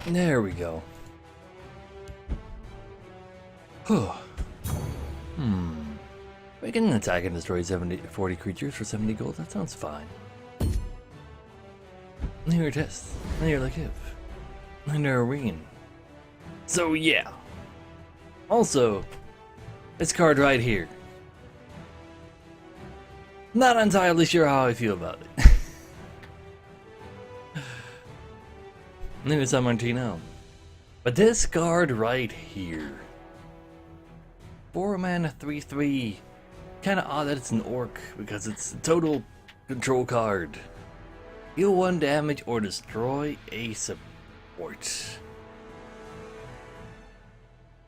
There we go. We can attack and destroy 40 creatures for 70 gold. That sounds fine. Linear test. Linear Lakiv. Linear Arene. So yeah. Also, this card right here. Not entirely sure how I feel about it. Linear San Martino. But this card right here. 4 mana 3/3. Kinda odd that it's an orc because it's a total control card. Deal 1 damage or destroy a support.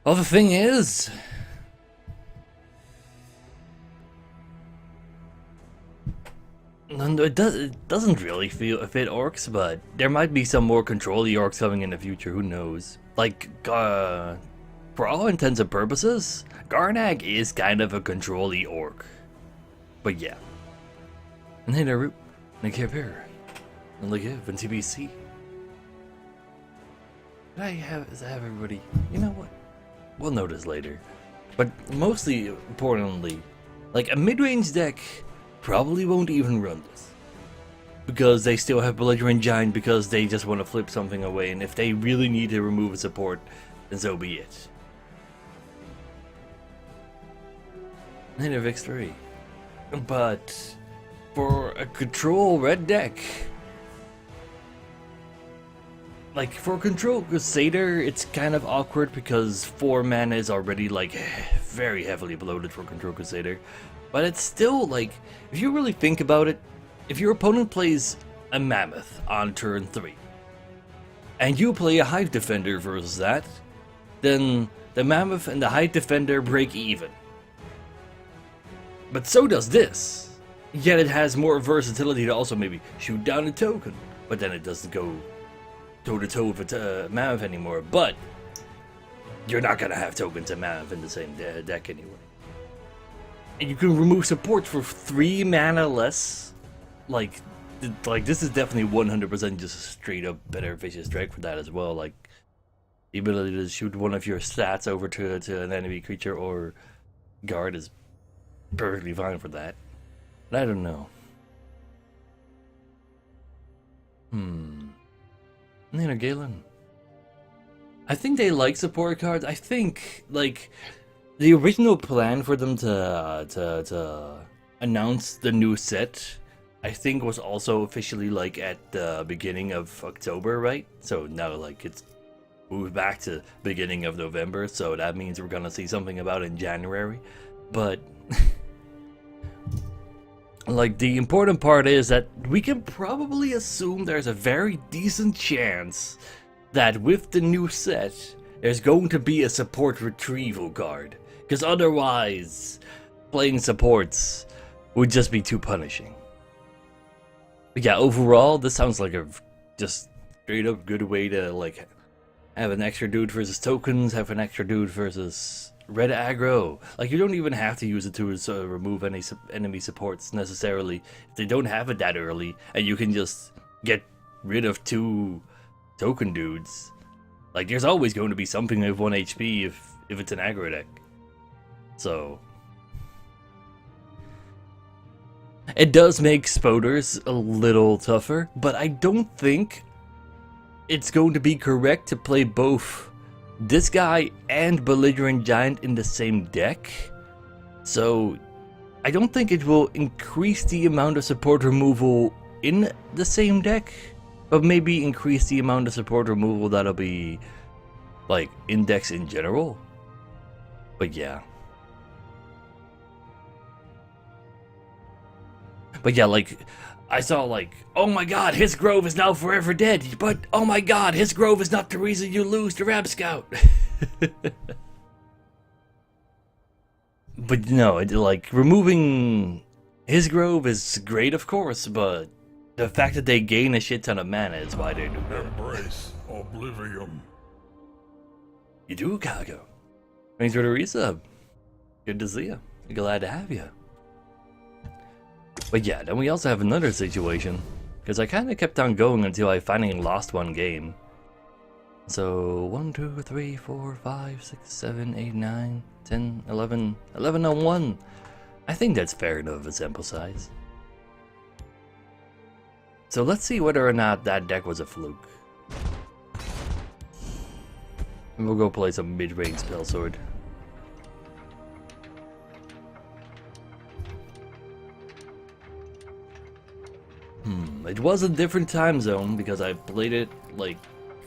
Well, the thing is, it doesn't really fit orcs, but there might be some more control-y orcs coming in the future, who knows. Like, for all intents and purposes, Garnag is kind of a control-y orc. But yeah. And then a root, and a here. And Lakiv, and TBC. Did I have everybody? You know what? We'll notice later. But mostly importantly, like a mid-range deck probably won't even run this. Because they still have Belligerent Giant because they just want to flip something away, and if they really need to remove a support, then so be it. Native X3. But for a control red deck, like for control Crusader, it's kind of awkward because 4 mana is already like very heavily bloated for control Crusader. But it's still like, if you really think about it, if your opponent plays a Mammoth on turn 3, and you play a Hive Defender versus that, then the Mammoth and the Hive Defender break even. But so does this. Yet it has more versatility to also maybe shoot down a token, but then it doesn't go toe-to-toe with a Mammoth anymore. But you're not gonna have tokens and Mammoth in the same deck anyway. And you can remove support for 3 mana less. Like this is definitely 100% just a straight up better Vicious Strike for that as well. Like the ability to shoot one of your stats over to an enemy creature or guard is perfectly fine for that. But I don't know. Nina Galen. I think they like support cards. I think like the original plan for them to announce the new set, I think was also officially like at the beginning of October, right? So now like it's moved back to beginning of November, so that means we're gonna see something about it in January. But like the important part is that we can probably assume there's a very decent chance that with the new set, there's going to be a support retrieval card. Because otherwise, playing supports would just be too punishing. But yeah, overall, this sounds like a just straight up good way to like have an extra dude versus tokens, have an extra dude versus red aggro. Like you don't even have to use it to remove any enemy supports necessarily if they don't have it that early, and you can just get rid of 2 token dudes. Like there's always going to be something with 1 HP if it's an aggro deck. So it does make Spoders a little tougher, but I don't think it's going to be correct to play both this guy and Belligerent Giant in the same deck. So I don't think it will increase the amount of support removal in the same deck, but maybe increase the amount of support removal that'll be like index in general. But yeah. But yeah, like, I saw like, oh my god, his Grove is now forever dead, but oh my god, his Grove is not the reason you lose to Rab Scout. But no, like, removing his Grove is great, of course, but the fact that they gain a shit ton of mana is why they do that. Embrace Oblivion. You do, Kago. Thanks for the resub. Good to see you. Glad to have you. But yeah, then we also have another situation, because I kind of kept on going until I finally lost one game. So 1, 2, 3, 4, 5, 6, 7, 8, 9, 10, 11, 11 on 1. I think that's fair enough of a sample size. So let's see whether or not that deck was a fluke. And we'll go play some mid-range spell sword. It was a different time zone because I played it like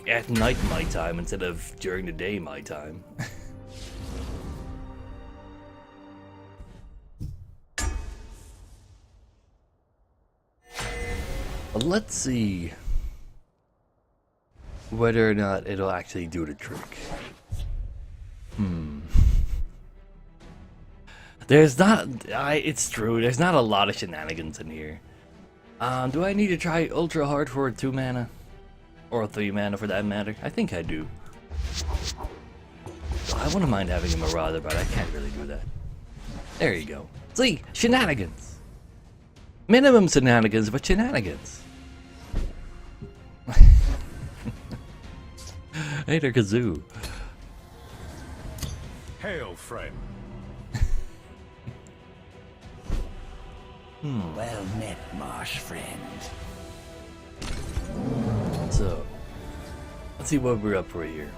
at night my time instead of during the day my time. But let's see whether or not it'll actually do the trick. There's not, it's true, there's not a lot of shenanigans in here. Do I need to try ultra hard for a 2 mana? Or a 3 mana for that matter? I think I do. I wouldn't mind having a Marauder, but I can't really do that. There you go. See? Shenanigans! Minimum shenanigans, but shenanigans. Hey there, Kazoo. Hail, friend. Well met, marsh friend. So, let's see what we're up for here.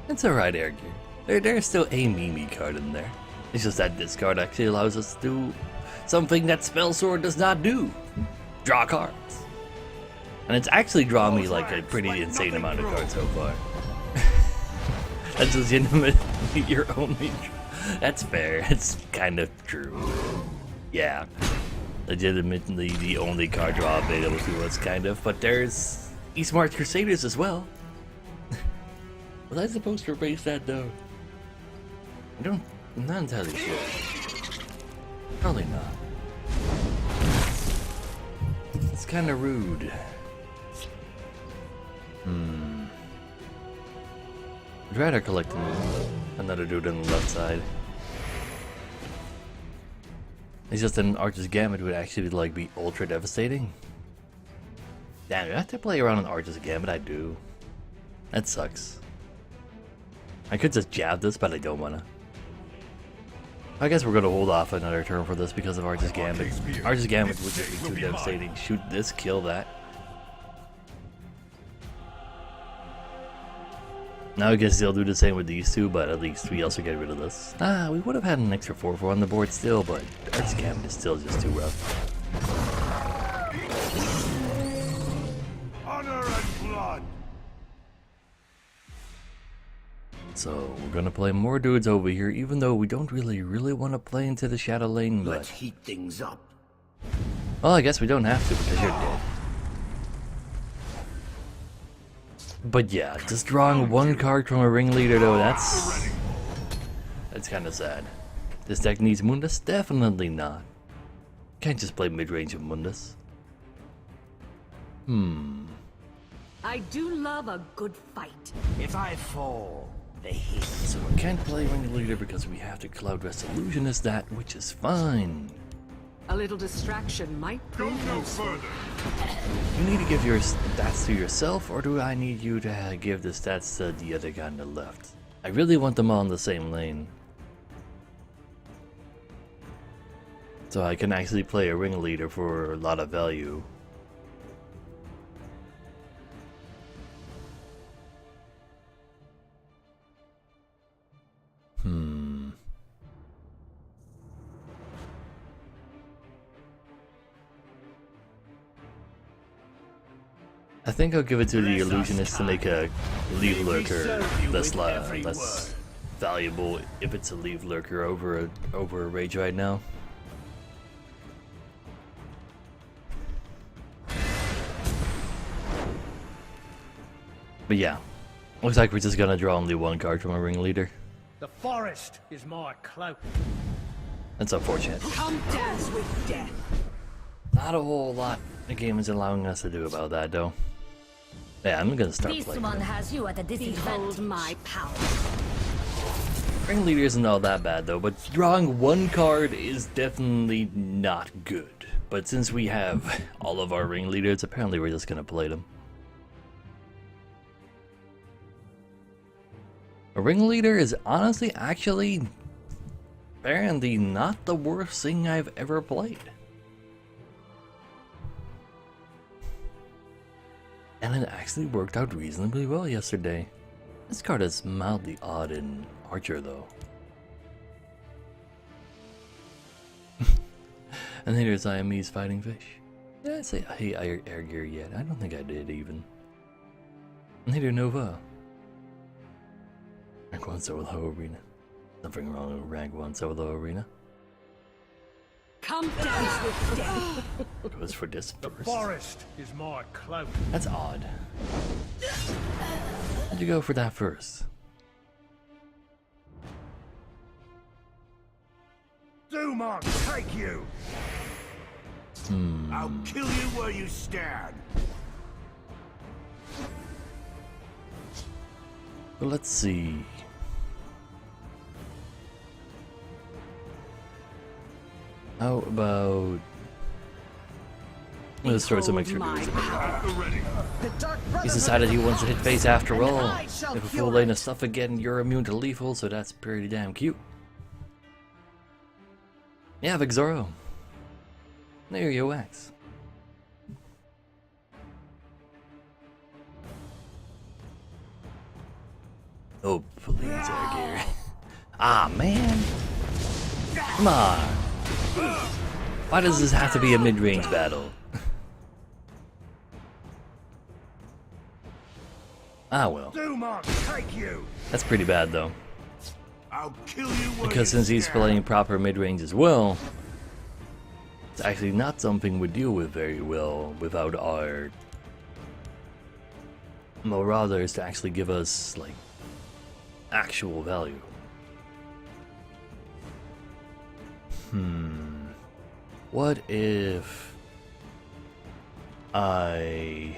It's alright, Air Gear. There's still a Mimi card in there. It's just that this card actually allows us to do something that Spell Sword does not do. Draw cards. And it's actually drawn me like a pretty insane amount of cards so far. That's legitimately your only... That's fair. It's kind of true. Yeah. Legitimately the only card draw available to us, kind of. But there's E-Smart Crusaders as well. Was I supposed to erase that though? I'm not entirely sure. Probably not. It's kind of rude. I'd rather collect another dude on the left side. It's just an Archer's Gambit would actually like be ultra devastating. Damn, do I have to play around an Archer's Gambit? I do. That sucks. I could just jab this, but I don't wanna. I guess we're gonna hold off another turn for this because of Archer's Gambit. Archer's Gambit would just be too devastating. Shoot this, kill that. Now I guess they'll do the same with these two, but at least we also get rid of this. We would have had an extra 4/4 on the board still, but Archer's Gambit is still just too rough. Honor and blood. So we're gonna play more dudes over here, even though we don't really want to play into the shadow lane, but... Let's heat things up. Well, I guess we don't have to because you're dead. But yeah, just drawing one card from a ringleader though, that's kind of sad. This deck needs Mundus? Definitely not. Can't just play mid-range with Mundus. I do love a good fight. If I fall, the hit. So we can't play ringleader because we have to Cloud Rest Illusionist that, which is fine. A little distraction might Go prove no useful. further. You need to give your stats to yourself, or do I need you to give the stats to the other guy on the left? I really want them all in the same lane. So I can actually play a ringleader for a lot of value. I think I'll give it to the illusionist to make a leave lurker less valuable if it's a leave lurker over a rage right now. But yeah, looks like we're just gonna draw only one card from a ringleader. The forest is my cloak. That's unfortunate. Come dance with death. Not a whole lot the game is allowing us to do about that though. Yeah, I'm gonna start This playing. one has you at a disadvantage. Behold my power. Ringleader isn't all that bad though, but drawing one card is definitely not good. but since we have all of our ringleaders, apparently we're just gonna play them. A ringleader is honestly actually apparently not the worst thing I've ever played. And it actually worked out reasonably well yesterday. This card is mildly odd in Archer though. And then there's Siamese fighting fish. Did I say I hate air gear yet? I don't think I did even. And neither Nova. Rank 1 solo arena. Nothing wrong with rank 1 solo arena. Come dance with death. Goes for this The first. forest is my cloak. That's odd. Why'd you go for that first? Doom on, take you! I'll kill you where you stand! Well, let's see. How about... Let's throw some extra Behold dudes. my He's decided he wants to hit face after all. If a full lane of stuff again, you're immune to lethal, so that's pretty damn cute. Yeah, Vixoro. There you wax. Oh, please, Argear. Ah, man. Come on. Why does this have to be a mid-range battle? Ah, well. Doom on, take you! That's pretty bad, though. I'll kill you where Because you since he's stand. playing proper mid-range as well, it's actually not something we deal with very well without our Marauders to actually give us, like, actual value. What if I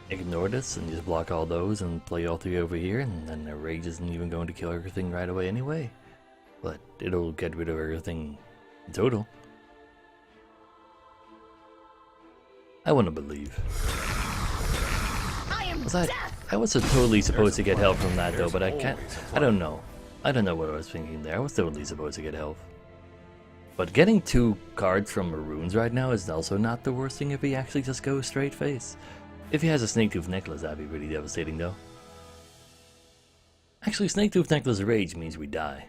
ignore this and just block all those and play all three over here, and then the rage isn't even going to kill everything right away anyway, but it'll get rid of everything in total. I want to believe. I was totally supposed to get health from that though, but I can't. I don't know. I don't know what I was thinking there. I was totally supposed to get health. But getting 2 cards from Maroons right now is also not the worst thing if he actually just goes straight face. If he has a Snake Tooth Necklace, that'd be pretty devastating though. Actually, Snake Tooth Necklace Rage means we die.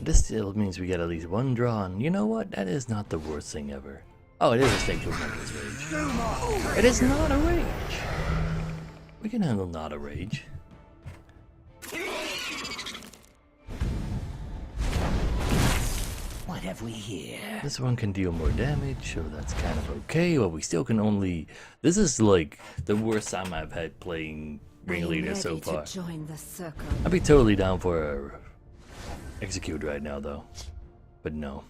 This still means we get at least 1 draw, and you know what? That is not the worst thing ever. Oh, it is a Snake Tooth Necklace Rage. It is not a rage. We can handle not a rage. What have we here? This one can deal more damage, so that's kind of okay. Well, we still can only... This is like the worst time I've had playing Ringleader so ready far. to join the circle. I'd be totally down for a execute right now, though. But no.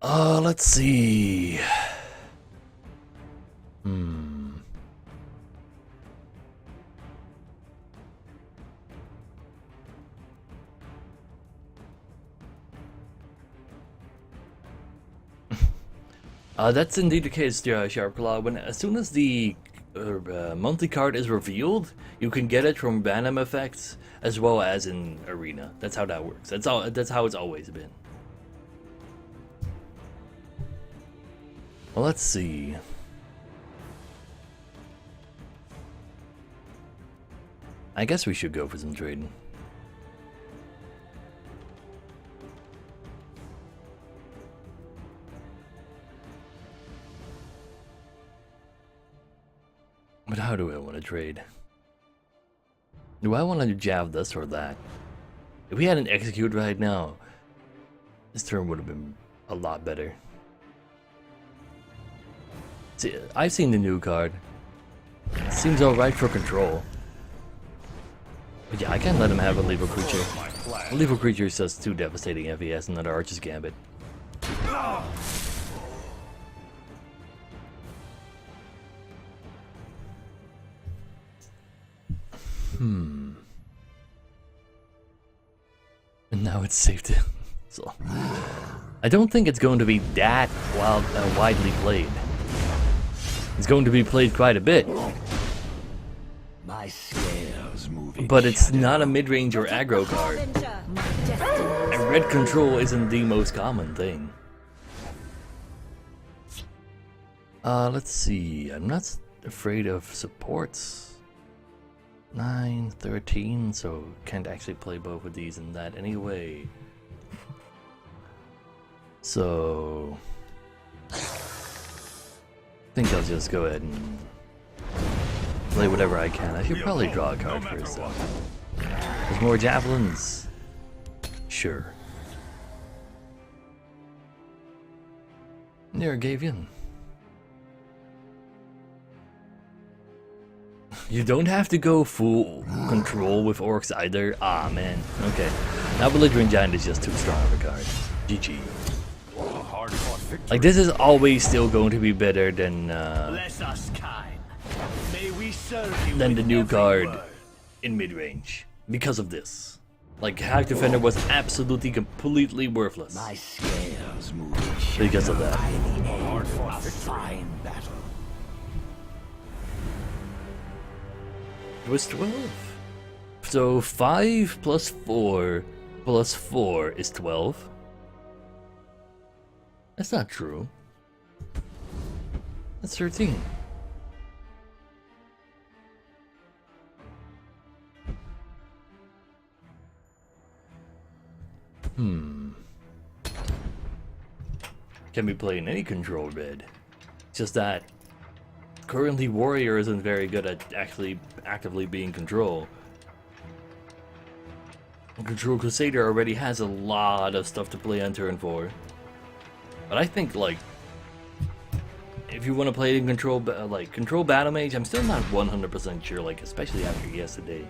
Let's see. That's indeed the case, Sharpclaw. As soon as the monthly card is revealed, you can get it from random effects as well as in Arena. That's how that works. That's how it's always been. Well, let's see. I guess we should go for some trading. But how do I want to trade? Do I want to jab this or that? If we had an execute right now, this turn would have been a lot better. See, I've seen the new card. It seems alright for control. But yeah, I can't let him have a lethal creature. A lethal creature is just too devastating if he has another Archer's Gambit. And now it's safe to. So, I don't think it's going to be that widely played. It's going to be played quite a bit, My scales moving. but it's not a mid-range or aggro card. My destiny. And red control isn't the most common thing. Let's see. I'm not afraid of supports. 9, 13, so can't actually play both of these in that anyway. So I think I'll just go ahead and play whatever I can. I should probably draw a card first though. There's more javelins. Sure. Nergavian. You don't have to go full control with orcs either. Ah man. Okay. Now belligerent giant is just too strong of a card. GG. Like this is always still going to be better than Bless us kind. May we serve you than the with new every card word. in mid-range because of this. Like Hack Defender was absolutely completely worthless My scales moving. because of that. By the end, a fine battle. It was 12. So 5 plus 4 plus 4 is 12. That's not true. That's 13. Can be played in any control bid. It's just that currently Warrior isn't very good at actually actively being control. Control Crusader already has a lot of stuff to play on turn 4. But I think like if you want to play in control control battle mage, I'm still not 100% sure, like especially after yesterday.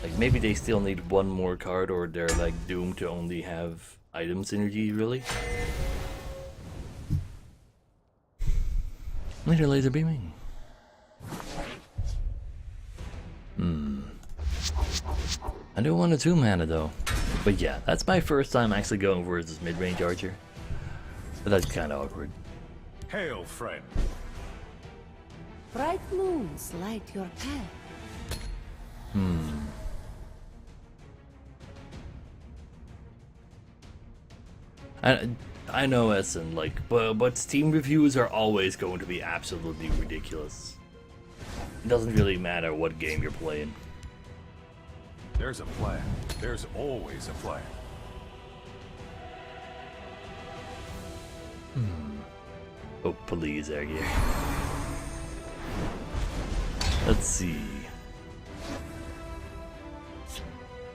Like maybe they still need one more card or they're like doomed to only have item synergy really. Later laser beaming. I do want a 2-mana though. But yeah, that's my first time actually going for this mid-range archer. But that's kinda awkward. Hail, friend. Bright moons light your path. I know Essen, like, but Steam reviews are always going to be absolutely ridiculous. It doesn't really matter what game you're playing. There's a plan. There's always a plan. Oh, please, Ergier. Let's see.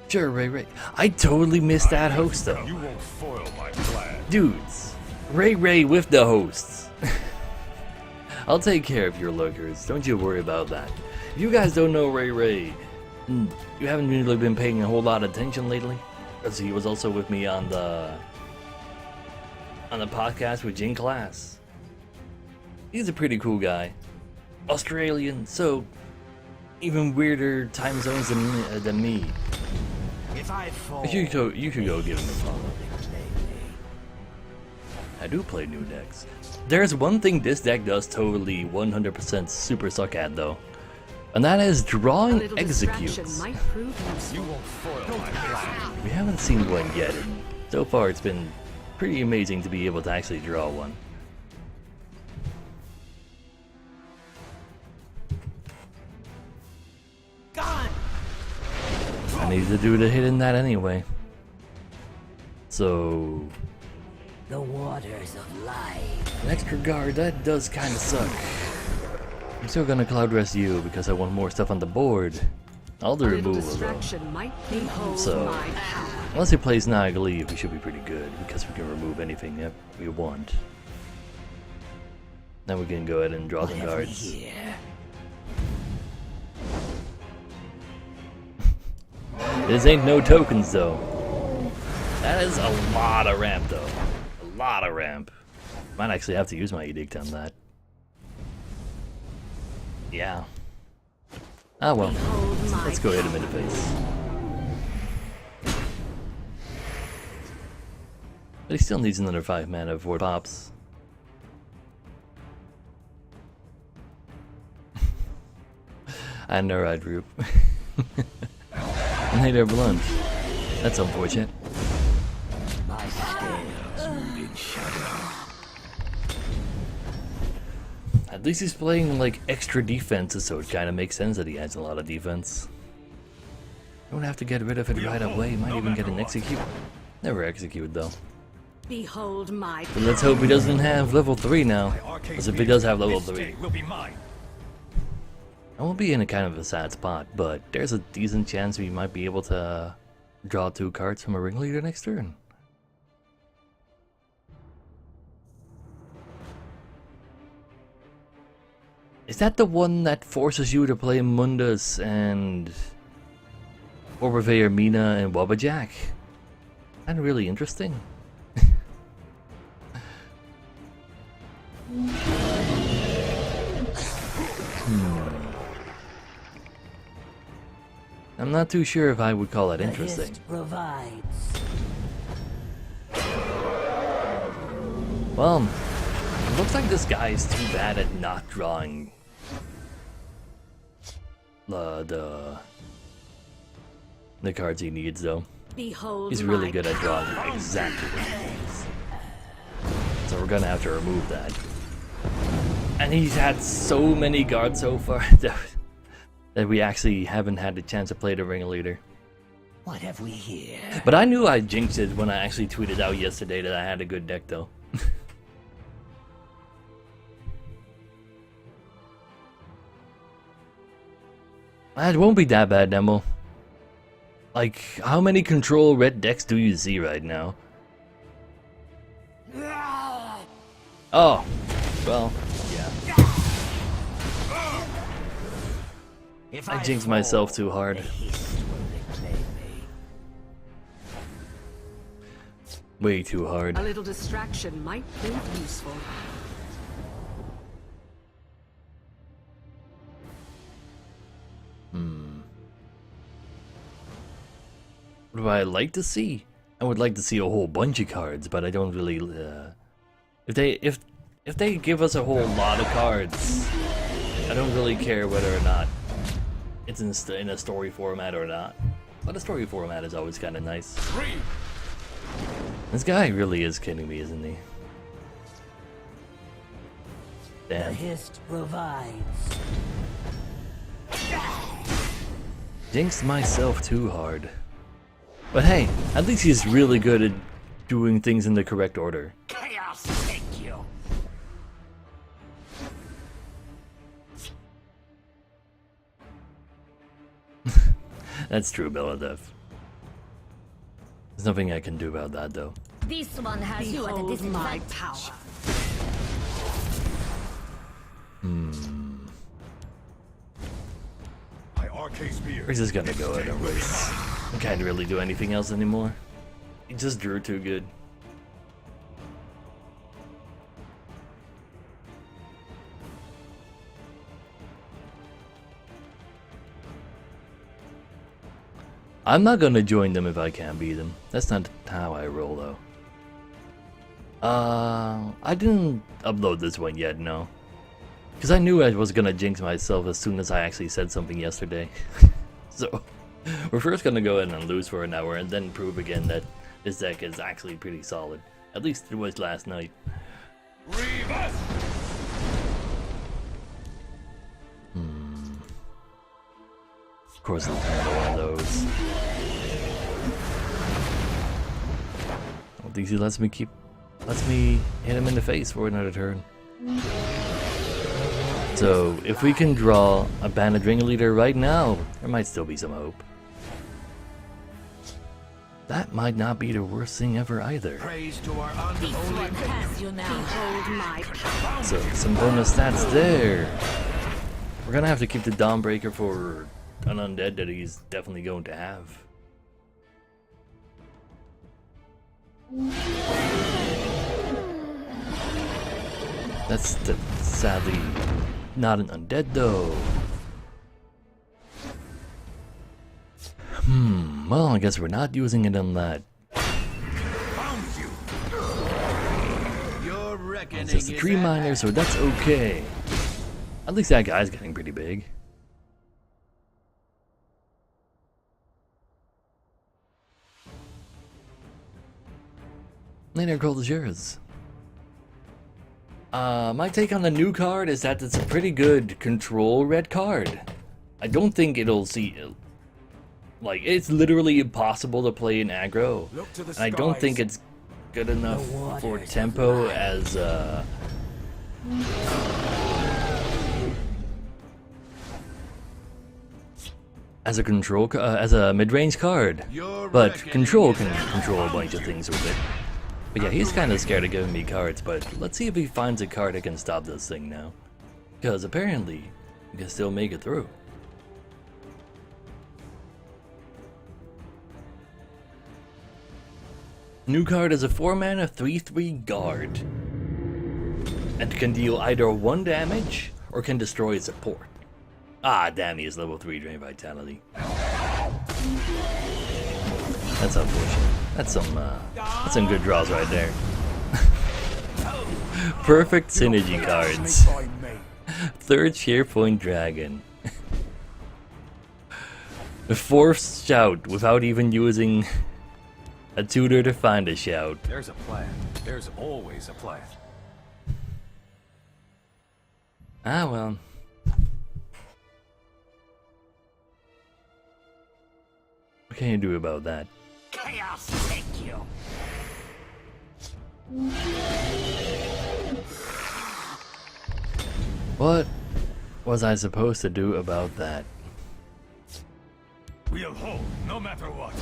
Sure, Ray. I totally missed that host, though. You won't foil my plan. Dudes, Ray with the hosts. I'll take care of your lurkers, don't you worry about that. If you guys don't know Ray, you haven't really been paying a whole lot of attention lately, because he was also with me on the podcast with Jin Class. He's a pretty cool guy. Australian, so even weirder time zones than me. If I fall, You could go give him a follow. they play me. I do play new decks. There's one thing this deck does totally 100% super suck at though, and that is A drawing little distraction executes. might prove useful. You won't foil my plan. We haven't seen one yet, and so far it's been pretty amazing to be able to actually draw one. Gone. I need to do the hit in that anyway. So, The waters of life. an extra guard, that does kind of suck. I'm still gonna Cloud Rest you because I want more stuff on the board. All the A little removal though. distraction might behold So- my power. Unless he plays Nagaleave, we should be pretty good because we can remove anything that we want. Then we can go ahead and draw What some have we cards. here? This ain't no tokens though. That is a lot of ramp though. A lot of ramp. Might actually have to use my edict on that. Yeah. Ah well. Behold my Let's go hit him in the face. But he still needs another 5 mana before it pops. I know, right, Roop. And hey there, Blunt. That's unfortunate. My scales move in shadow. At least he's playing like extra defenses, so it kind of makes sense that he has a lot of defense. Don't have to get rid of it right away. Might even get an execute. Never execute though. Behold my But let's hope he doesn't have level 3 now. My arcade Because if he does have level this 3, day will be mine. I won't be in a kind of a sad spot, but there's a decent chance we might be able to draw 2 cards from a ringleader next turn. Is that the one that forces you to play Mundus and Overveyor Mina and Wabbajack? Kind of really interesting. I'm not too sure if I would call it interesting. Provides. Well, it looks like this guy is too bad at not drawing the cards he needs, though. behold He's really my good at drawing exactly what he needs. So we're gonna have to remove that. And he's had so many guards so far that we actually haven't had the chance to play the ringleader. What have we here? But I knew I jinxed it when I actually tweeted out yesterday that I had a good deck, though. It won't be that bad, Nemo. Like, how many control red decks do you see right now? Oh, well, yeah. If I jinxed myself too hard. the haste will reclaim me. Way too hard. A little distraction might prove useful. What would I like to see? I would like to see a whole bunch of cards, but I don't really. If they give us a whole lot of cards, I don't really care whether or not it's in a story format or not. But a story format is always kind of nice. This guy really is kidding me, isn't he? The Damn. haste provides. Jinxed myself too hard. But hey, at least he's really good at doing things in the correct order. Chaos take you. That's true, Belladev. There's nothing I can do about that, though. This one has you at a Behold my disadvantage. power. My arcade spear. Where's this gonna go anyways? I can't really do anything else anymore. He just drew too good. I'm not gonna join them if I can't beat them. That's not how I roll, though. I didn't upload this one yet, no. Because I knew I was gonna jinx myself as soon as I actually said something yesterday. So, we're first gonna go ahead and lose for an hour and then prove again that this deck is actually pretty solid. At least it was last night. Revis! Of course, it's another one of those. Well, DC lets me hit him in the face for another turn. So, if we can draw a banded ringleader right now, there might still be some hope. That might not be the worst thing ever either. Praise to our This unholy one has you now. Behold my power. So, some bonus stats there. We're gonna have to keep the Dawnbreaker for an undead that he's definitely going to have. That's sadly not an undead though. Well, I guess we're not using it on that. Found you. It's just a tree miner, so that's okay. At least that guy's getting pretty big. Later, gold is yours. My take on the new card is that it's a pretty good control red card. I don't think it'll see... Like, it's literally impossible to play in aggro. And I don't think it's good enough for tempo as a control, as a mid-range card. But control can control a bunch of things with it. But yeah, he's kind of scared of giving me cards, but let's see if he finds a card that can stop this thing now. Because apparently, he can still make it through. New card is a 4-mana 3/3 guard. And can deal either 1 damage or can destroy a support. Ah, damn, he is level 3 Drain Vitality. That's unfortunate. That's some good draws right there. Perfect synergy cards. 3rd SharePoint Dragon. The 4th Shout without even using a tutor to find a shout. There's a plan. There's always a plan. Ah, well. What can you do about that? Chaos take you. What was I supposed to do about that? We'll hold, no matter what.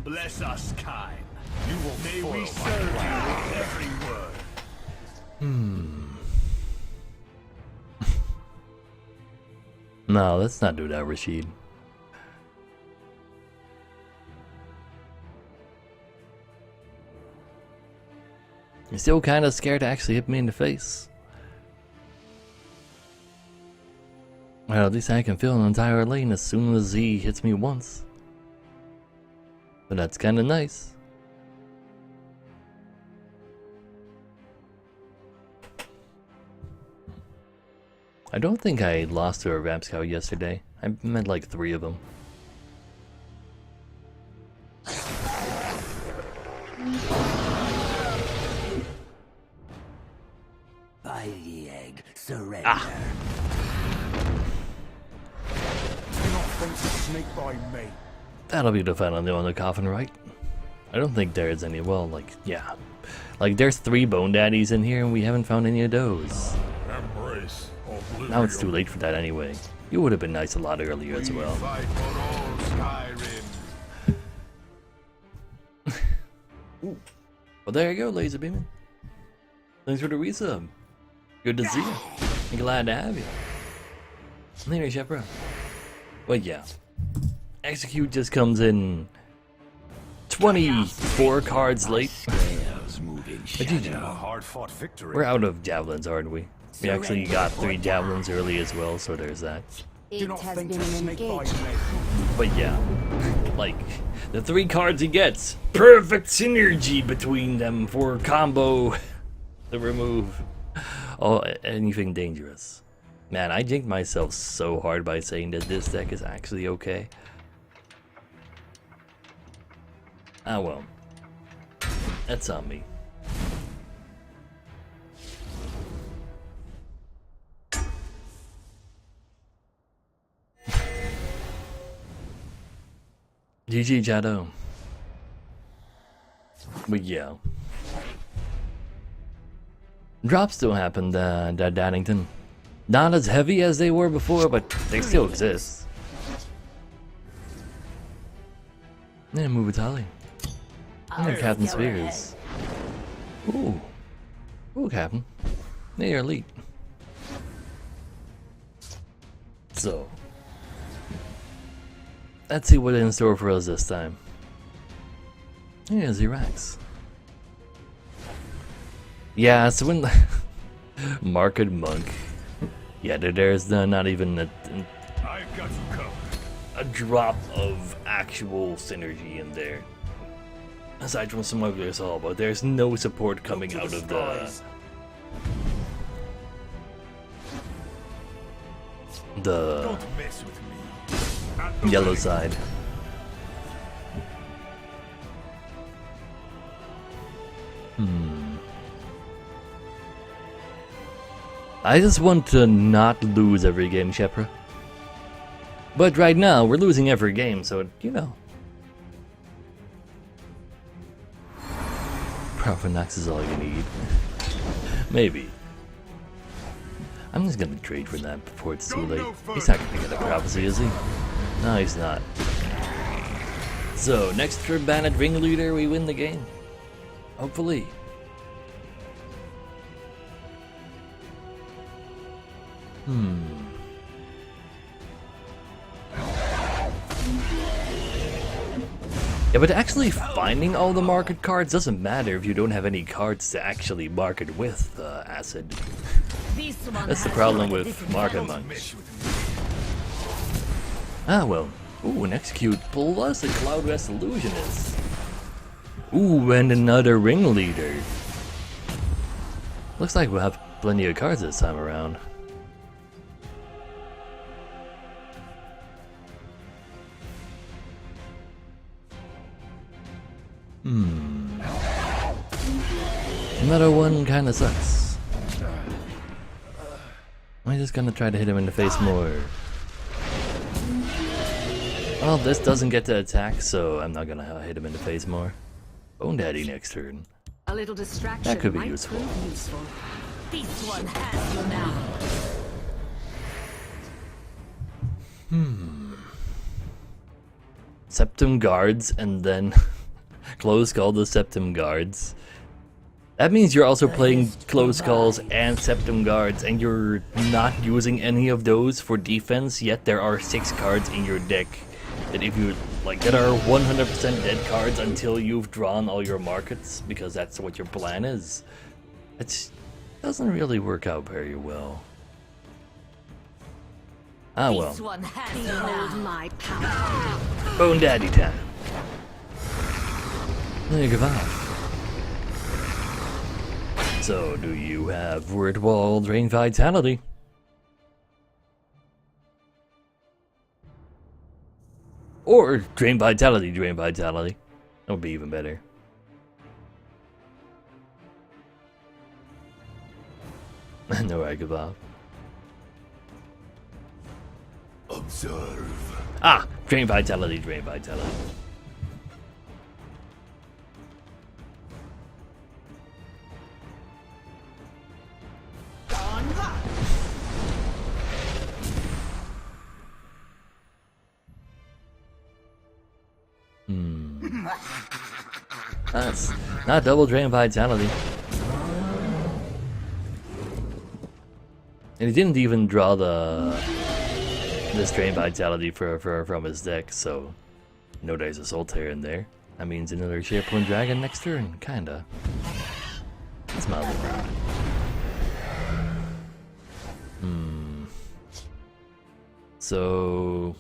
Bless us, kind. You will May foil we my serve you plan. with every word. No, let's not do that, Rashid. You're still kind of scared to actually hit me in the face. Well, at least I can fill an entire lane as soon as he hits me once. But that's kind of nice. I don't think I lost to a Ramp Scout yesterday. I met like 3 of them. By the egg, surrender. Ah. Do not think to sneak by me. That'll be the final nail in the coffin, right? I don't think there's any. Well, like, yeah. Like, there's 3 Bone Daddies in here and we haven't found any of those. Embrace oblivion. Now it's too late for that anyway. You would have been nice a lot earlier as well. Fight for all Skyrim. Well, there you go, Laser Beaman. Thanks for the resub. Good to see you. I'm glad to have you. Later, Shepra. Well, yeah. Execute just comes in 24 cards late. But GG. A hard-fought victory. We're out of javelins, aren't we? We actually got 3 javelins early as well, so there's that. It has been engaged. But yeah, like, the 3 cards he gets, perfect synergy between them for combo to remove anything dangerous. Man, I jinked myself so hard by saying that this deck is actually okay. Ah well, that's on me. GG, Jado. But yeah. Drops still happened at Daddington. Not as heavy as they were before, but they still exist. Yeah, move Itali. And Captain Spears. Ooh. Ooh, Captain. They are elite. So. Let's see what's in store for us this time. Here's Iraq's. Yeah, so when Market Monk. Yeah, there's not even I've got you covered. a drop of actual synergy in there. Aside from some ugly assault, but there's no support coming out of the the Don't mess with me. yellow side. I just want to not lose every game, Shepra. But right now, we're losing every game, so, you know. Profanax is all you need. Maybe. I'm just gonna trade for that before it's too late. He's not gonna get a prophecy, is he? No, he's not. So, next for Bandit Ringleader, we win the game. Hopefully. Yeah, but actually finding all the market cards doesn't matter if you don't have any cards to actually market with, Acid. That's the problem with market monks. Ah, well. Ooh, an Execute plus a Cloud Rest Illusionist. Ooh, and another Ringleader. Looks like we'll have plenty of cards this time around. Another one kinda sucks. I'm just gonna try to hit him in the face more. Well, this doesn't get to attack, so I'm not gonna hit him in the face more. Bone Daddy next turn. A little distraction That could be might useful. prove useful. This one has you now. Septum Guards and then Close Call the Septum Guards. That means you're also playing Close Calls and Septum Guards, and you're not using any of those for defense, yet there are 6 cards in your deck that if you like that are 100% dead cards until you've drawn all your markets, because that's what your plan is. It doesn't really work out very well. Ah well. This one has you now. My power. Bone Daddy time. There you go. So, do you have Word Wall, Drain Vitality? Or Drain Vitality, Drain Vitality. That would be even better. No, I give up. Observe. Ah! Drain Vitality, Drain Vitality. That's not double Drain Vitality. And he didn't even draw this Drain Vitality from his deck, so no Dice Assault here and there. That means another SharePoint Dragon next turn, kinda. That's mildly bad. So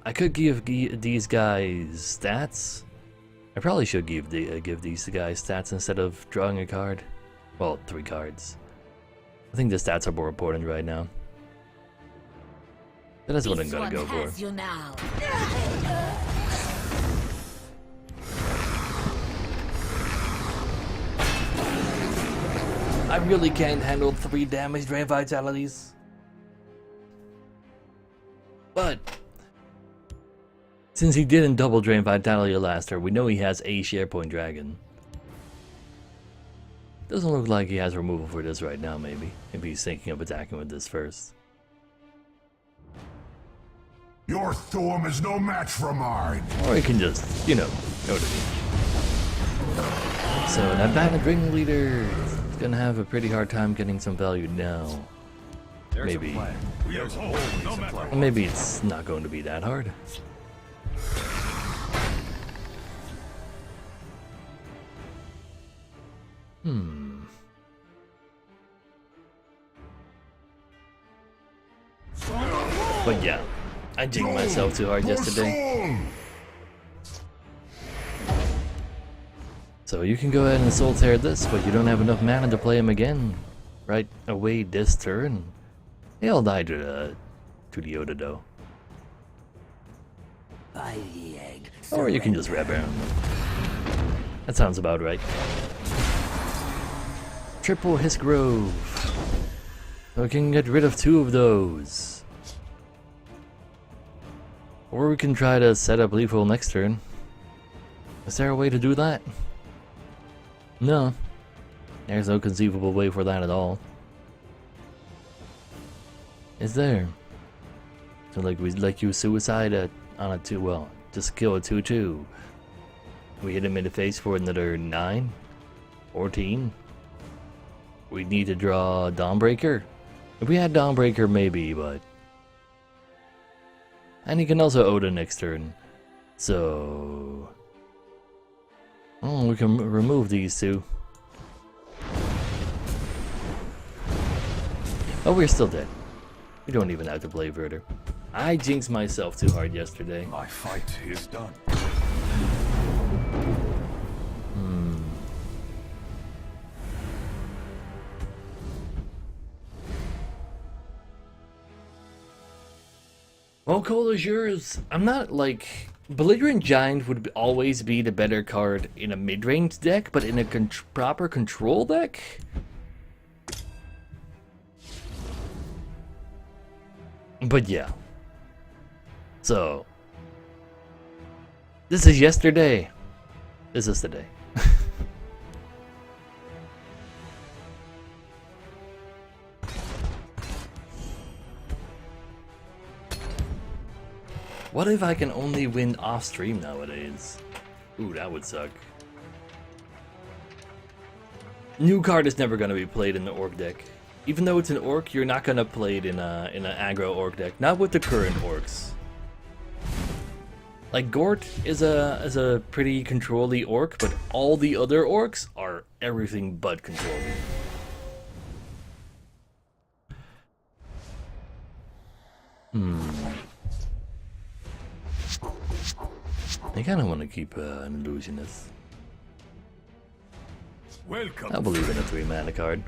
I could give these guys stats. I probably should give these guys stats instead of drawing a card. Well, 3 cards. I think the stats are more important right now. But that's what I'm gonna go for. You now. I really can't handle 3 damage Drain Vitalities. But since he didn't double Drain Vitality last turn, we know he has a SharePoint Dragon. Doesn't look like he has removal for this right now, maybe. Maybe he's thinking of attacking with this first. Your Thorm is no match for mine. Or he can just, you know, go to me. So that Bandit Ringleader is gonna have a pretty hard time getting some value now. There's Maybe. a plan. There's always a plan. Or maybe it's not going to be that hard. But yeah, I jigged myself too hard yesterday. So you can go ahead and Soul Tear this, but you don't have enough mana to play him again right away this turn. He'll die to to the Ododo. By the egg. Or you can just wrap around. That sounds about right. Triple Hiss Grove. So we can get rid of 2 of those. Or we can try to set up lethal next turn. Is there a way to do that? No. There's no conceivable way for that at all. Is there? So like we use suicide on a 2, well, just kill a 2/2. We hit him in the face for another 9? 14? We need to draw Dawnbreaker? If we had Dawnbreaker, maybe, but... And he can also Oda next turn. So... Oh, we can remove these 2. Oh, we're still dead. We don't even have to play further. I jinxed myself too hard yesterday. My fight is done. Well, Cold Azures, I'm not like... Belligerent Giant would always be the better card in a mid-range deck, but in a proper control deck? But yeah. So... This is yesterday. This is today. What if I can only win off stream nowadays? Ooh, that would suck. New card is never gonna be played in the orc deck. Even though it's an orc, you're not gonna play it in an aggro orc deck. Not with the current orcs. Like Gort is a pretty control-y orc, but all the other orcs are everything but control-y. I kinda wanna keep an illusionist. Welcome. I believe in a 3-mana card.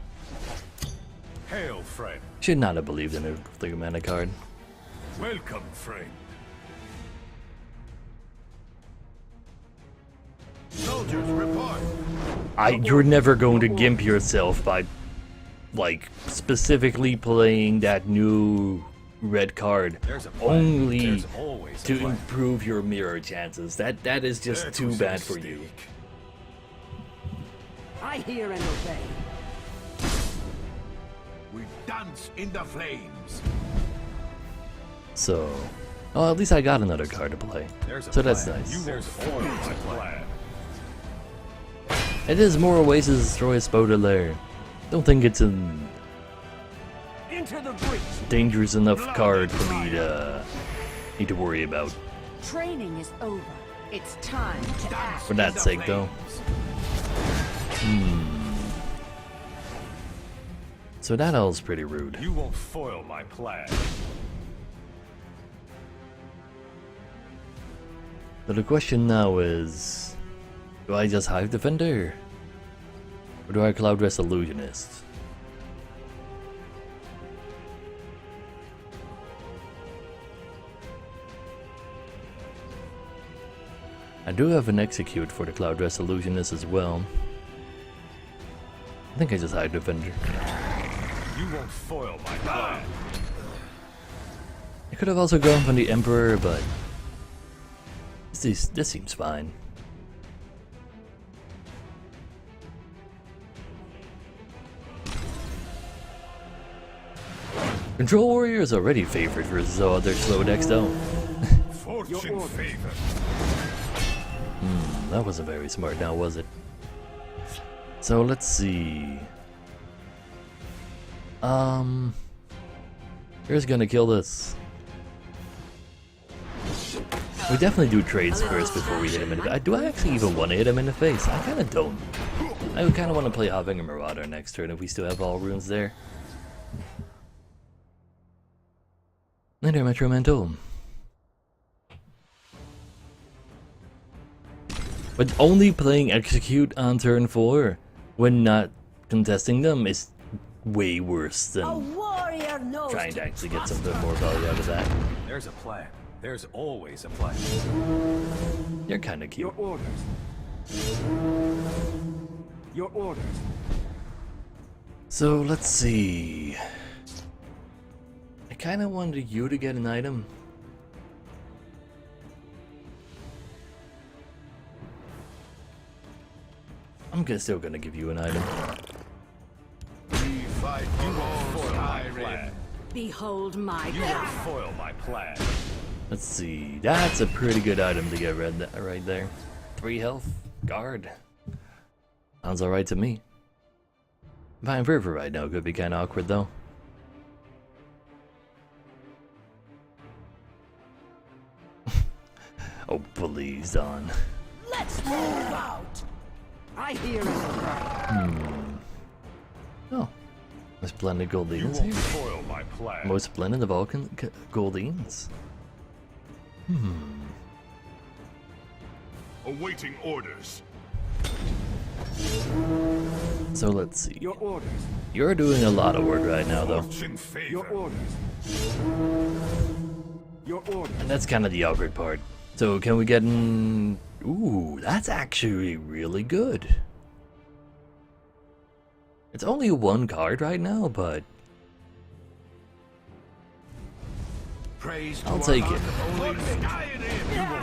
Hail, friend. Should not have believed in a 3-mana card. Welcome, friend. Soldiers, report. You're never going to gimp yourself by, like, specifically playing that new red card There's a plan. only There's always a to plan. improve your mirror chances. That is just That too was a bad for you. mistake. I hear and obey. We dance in the flames. So, well, at least I got another card to play. There's a So that's plan. nice. There's always a plan. It is more ways to destroy a Spodelair. Don't think it's a Into the breach. dangerous enough card for me to need to worry about. Training is over. It's time to act. For that sake, though. So that all's pretty rude. You won't foil my plan. So the question now is, do I just Hive Defender? Or do I Cloud Rest Illusionist? I do have an Execute for the Cloud Rest Illusionist as well. I think I just Hive Defender. You won't foil my plan. I could have also gone from the Emperor, but this seems fine. Control Warrior is already favored versus all other slow decks though. Fortune favor. That wasn't very smart now, was it? So let's see. Who's gonna kill this? We definitely do trades first before we hit him in the face. Do I actually even want to hit him in the face? I kinda don't. I kinda want to play Having Marauder next turn if we still have all runes there. Later, Metro Mantle. But only playing Execute on turn 4 when not contesting them is way worse A than mere nose. Trying to actually get some bit more value out of that. There's a plan. There's always a plan. You're kind of cute. Your orders. Your orders. So let's see. I kind of wanted you to get an item. Still gonna give you an item. We fight for all Skyrim. Behold my You won't foil my plan. Let's see. That's a pretty good item to get right there. 3 health. Guard. Sounds alright to me. Vine River right now could be kind of awkward though. Oh please, Don. Let's move out. I hear it. Oh. A splendid You Goldines won't here. foil my plan. Most splendid of all Goldines. Awaiting orders. So let's see. Your orders. You're doing a lot of work right now though. Fortune Your favor. orders. Your orders. And that's kind of the awkward part. So can we get in... Ooh, that's actually really good. It's only 1 card right now, but Praise I'll take it.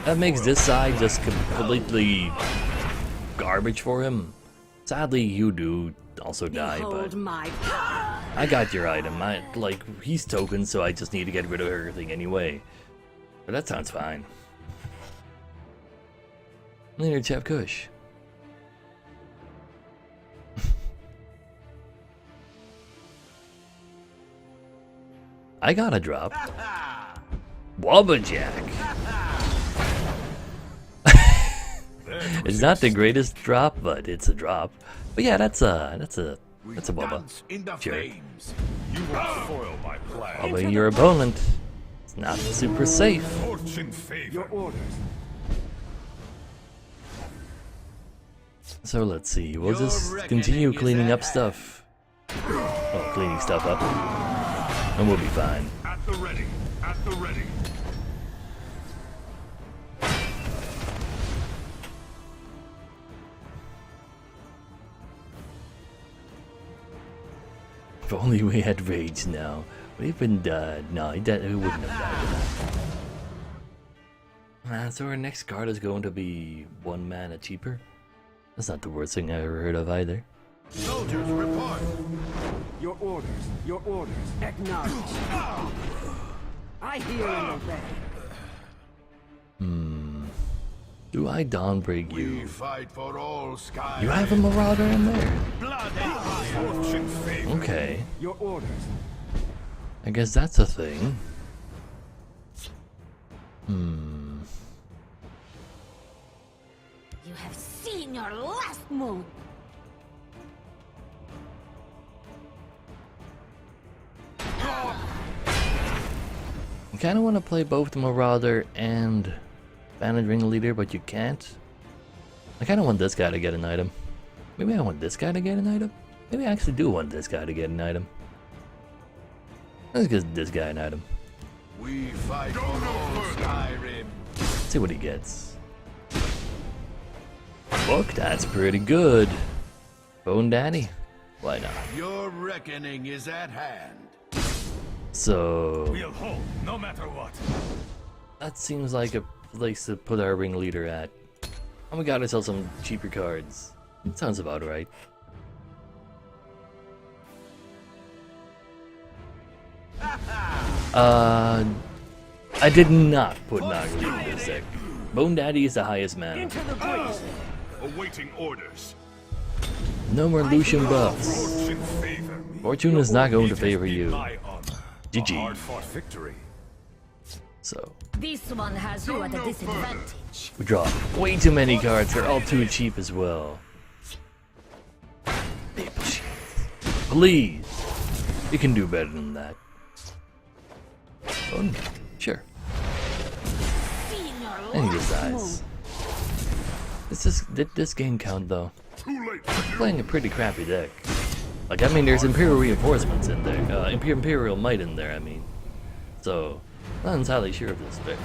That makes this side just completely garbage for him. Sadly, you do also die, but Behold my power. I got your item. He's token, so I just need to get rid of everything anyway. But that sounds fine. Later, Chef Kush. I got a drop. Wobbajack. It's not the greatest drop, but it's a drop. But yeah, that's a wobba. Dance in the Sure. flames. You won't foil my plan. Wobbing your opponent. It's not super safe. Fortune favor. Your orders. So let's see. We'll Your just reckoning continue is cleaning at up stuff. Oh, cleaning stuff up. And we'll be fine. At the ready. At the ready. If only we had rage now. We've been dead. No, we wouldn't have died of that. So our next card is going to be 1 mana cheaper. That's not the worst thing I've ever heard of either. Soldiers report. Your orders. Your orders. Acknowledge. I hear and obey. Do I Dawnbreak We you? fight for all Skyrim. You have a Marauder in there. Blood and fire. Fortune favor. Okay. Your orders. I guess that's a thing. You have seen your last move. I kind of want to play both the Marauder and Bandit Ringleader, but you can't. I kind of want this guy to get an item. Maybe I want this guy to get an item? Maybe I actually do want this guy to get an item. Let's get this guy an item. We fight for all Skyrim. See what he gets. Book, that's pretty good. Bone Daddy? Why not? Your reckoning is at hand. So, We'll hold, no matter what. that seems like a place to put our ringleader at. And we gotta sell some cheaper cards. Sounds about right. I did not put Naga in this deck. Bone Daddy is the highest mana. Into the breach. Awaiting orders. No more Lucian buffs. Fortune favor me. Fortune is not going to favor you. My honor. A GG. hard-fought victory. So, This one has you at a disadvantage. we draw way too many cards. They're all too cheap as well. Maple Shield. Please. You can do better than that. Oh, sure. Seen your And he last decides. Did this game count though? Too late for you. Playing a pretty crappy deck. Like, I mean, there's Imperial reinforcements in there. Imperial might in there, I mean. So, not entirely sure of this, but...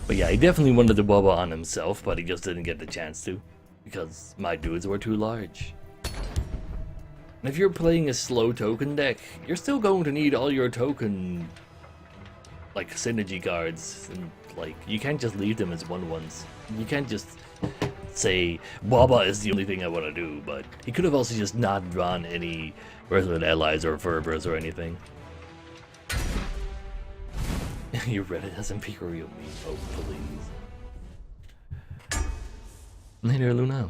But yeah, he definitely wanted to bubble on himself, but he just didn't get the chance to. Because my dudes were too large. And if you're playing a slow token deck, you're still going to need all your token, like, synergy guards. And, like, you can't just leave them as 1/1s. You can't just say, Baba is the only thing I want to do, but he could have also just not run any Resident Allies or Fervors or anything. You read it as Imperial me, oh please. Hey there, Luna.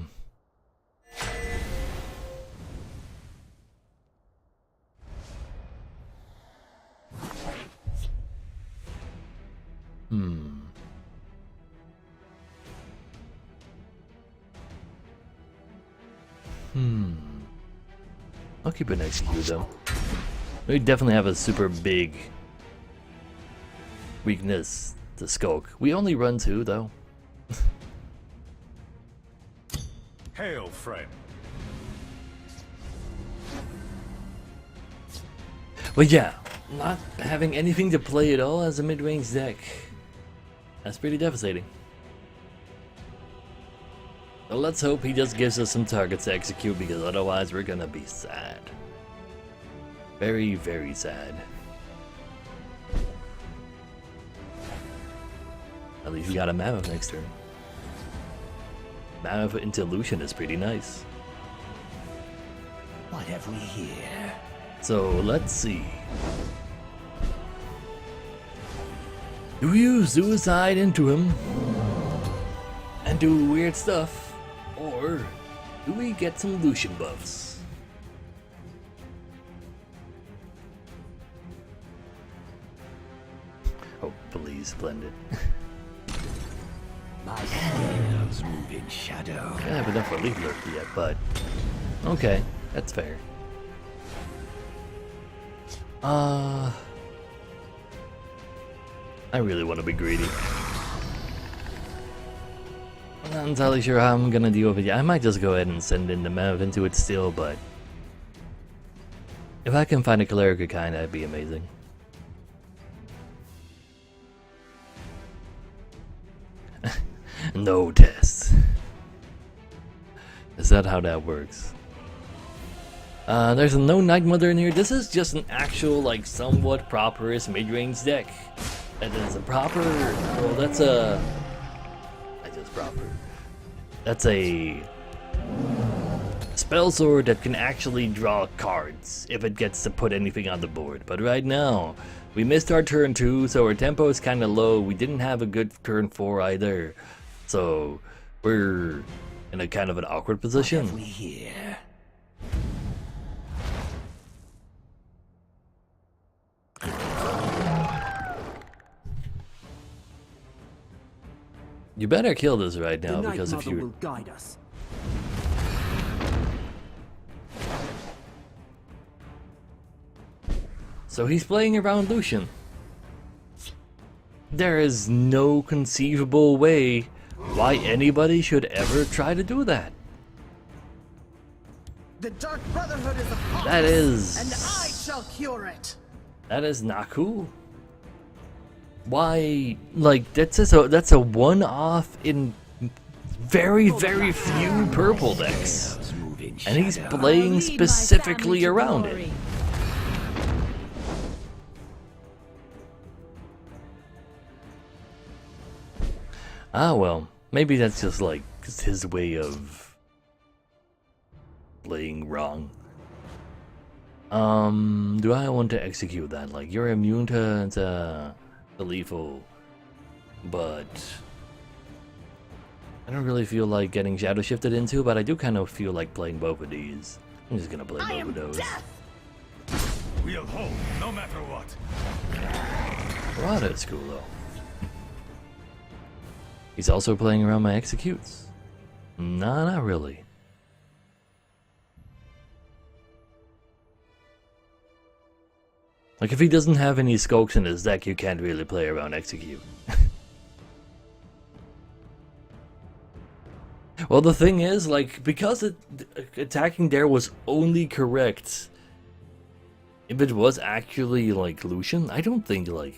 I'll keep it next to you though. We definitely have a super big weakness to Skulk. We only run 2 though. Hail, friend. But yeah, not having anything to play at all as a mid-range deck. That's pretty devastating. But let's hope he just gives us some targets to execute, because otherwise we're gonna be sad. Very, very sad. At least we got a Mammoth next turn. Mammoth into Lucian is pretty nice. What have we here? So let's see. Do we use suicide into him and do weird stuff, or do we get some Lucian buffs? Oh, please, Splendid. My scales move in shadow. I don't have enough relief lurk yet, but okay, that's fair. I really want to be greedy. I'm not entirely sure how I'm gonna deal with it yet. I might just go ahead and send in the Mav into it still, but if I can find a cleric of kind, that'd be amazing. No tests. Is that how that works? There's no Night Mother in here. This is just an actual, like, somewhat proper-ish mid-range deck. And it's a proper... Well, that's a... I just proper. That's a... spell sword that can actually draw cards if it gets to put anything on the board. But right now, we missed our turn 2, so our tempo is kind of low. We didn't have a good turn 4 either. So, we're in a kind of an awkward position. What have we here? You better kill this right now, The because Night if Mother you... will guide us. So he's playing around Lucian. There is no conceivable way why anybody should ever try to do that. The Dark Brotherhood is upon That us, is... and I shall cure it. That is not cool. Why, like, that's a one-off in very, very few purple decks. And he's playing specifically around it. Ah, well, maybe that's just like his way of playing wrong. Do I want to execute that? Like, you're immune to lethal, but I don't really feel like getting shadow shifted into, but I do kind of feel like playing both of these. I'm just gonna play both of those. We'll hold, no matter what. Rada is cool though. He's also playing around my executes. Nah, not really. Like, if he doesn't have any skulks in his deck, you can't really play around Execute. Well, the thing is, like, because attacking there was only correct if it was actually, like, Lucian, I don't think, like,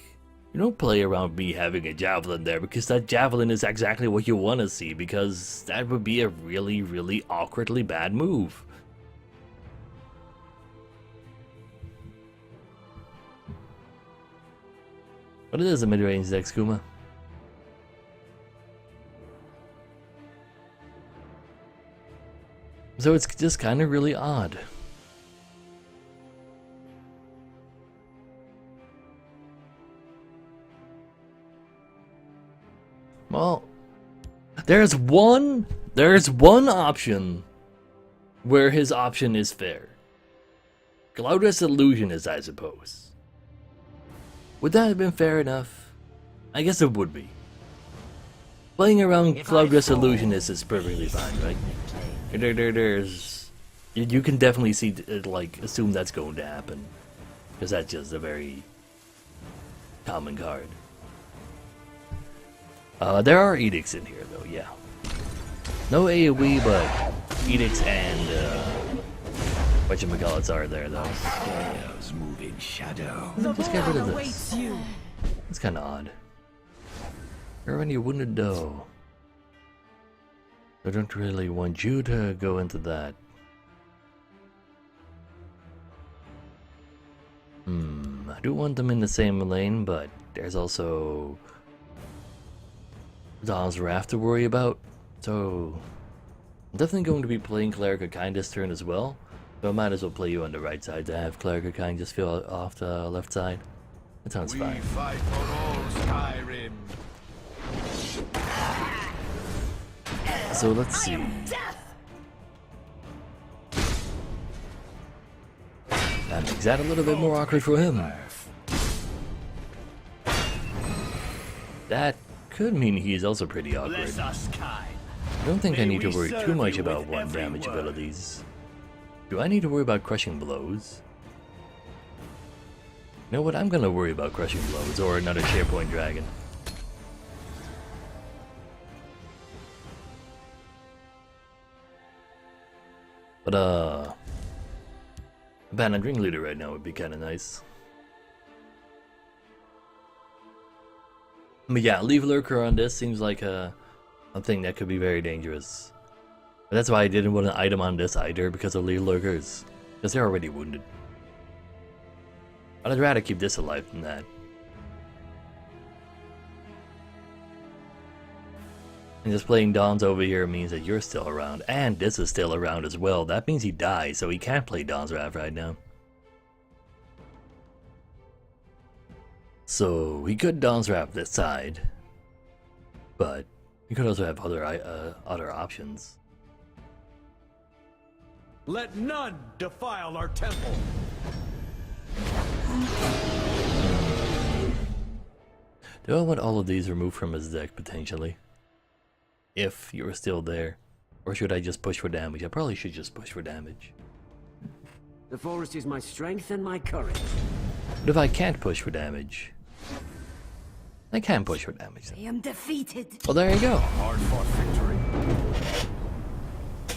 you don't play around me having a Javelin there, because that Javelin is exactly what you want to see, because that would be a really, really awkwardly bad move. But it is a mid-range deck, Skooma. So it's just kind of really odd. Well, there's one option where his option is fair. Cloudrest Illusionist, I suppose. Would that have been fair enough? I guess it would be. Playing around Cloudrest Illusionist is perfectly fine, right? You can definitely see, like, assume that's going to happen, because that's just a very common card. There are edicts in here, though. Yeah, no AOE, but edicts and whatchamacallits are there, though. Moving shadow. Just get rid of this. It's kind of odd. Irvin, you wouldn't know. I don't really want you to go into that. I do want them in the same lane, but there's also Dawn's Wrath to worry about. So I'm definitely going to be playing Cleric of Kind this turn as well. So I might as well play you on the right side to have Cleric of Kind just feel off the left side. That sounds fine. Fight for all Skyrim. So let's see. That makes that a little bit more awkward for him. That could mean he's also pretty awkward. Bless us kind. I don't think I need to worry serve too much you about with one every damage word. abilities. Do I need to worry about crushing blows? You know what? I'm gonna worry about crushing blows or another SharePoint dragon. But Abandoned Ringleader right now would be kind of nice. But yeah, leave Lurker on this seems like a thing that could be very dangerous. But that's why I didn't want an item on this either, because of leave Lurkers. Because they're already wounded. But I'd rather keep this alive than that. And just playing Dons over here means that you're still around, and this is still around as well. That means he dies, so he can't play Dawn's Wrath right now. So he could Dawn's Wrath this side, but he could also have other options. Let none defile our temple. Do I want all of these removed from his deck potentially? If you're still there. Or should I just push for damage? I probably should just push for damage. The forest is my strength and my courage. But if I can't push for damage, I can push for damage then. I am defeated. Well, there you go. Hard fought victory.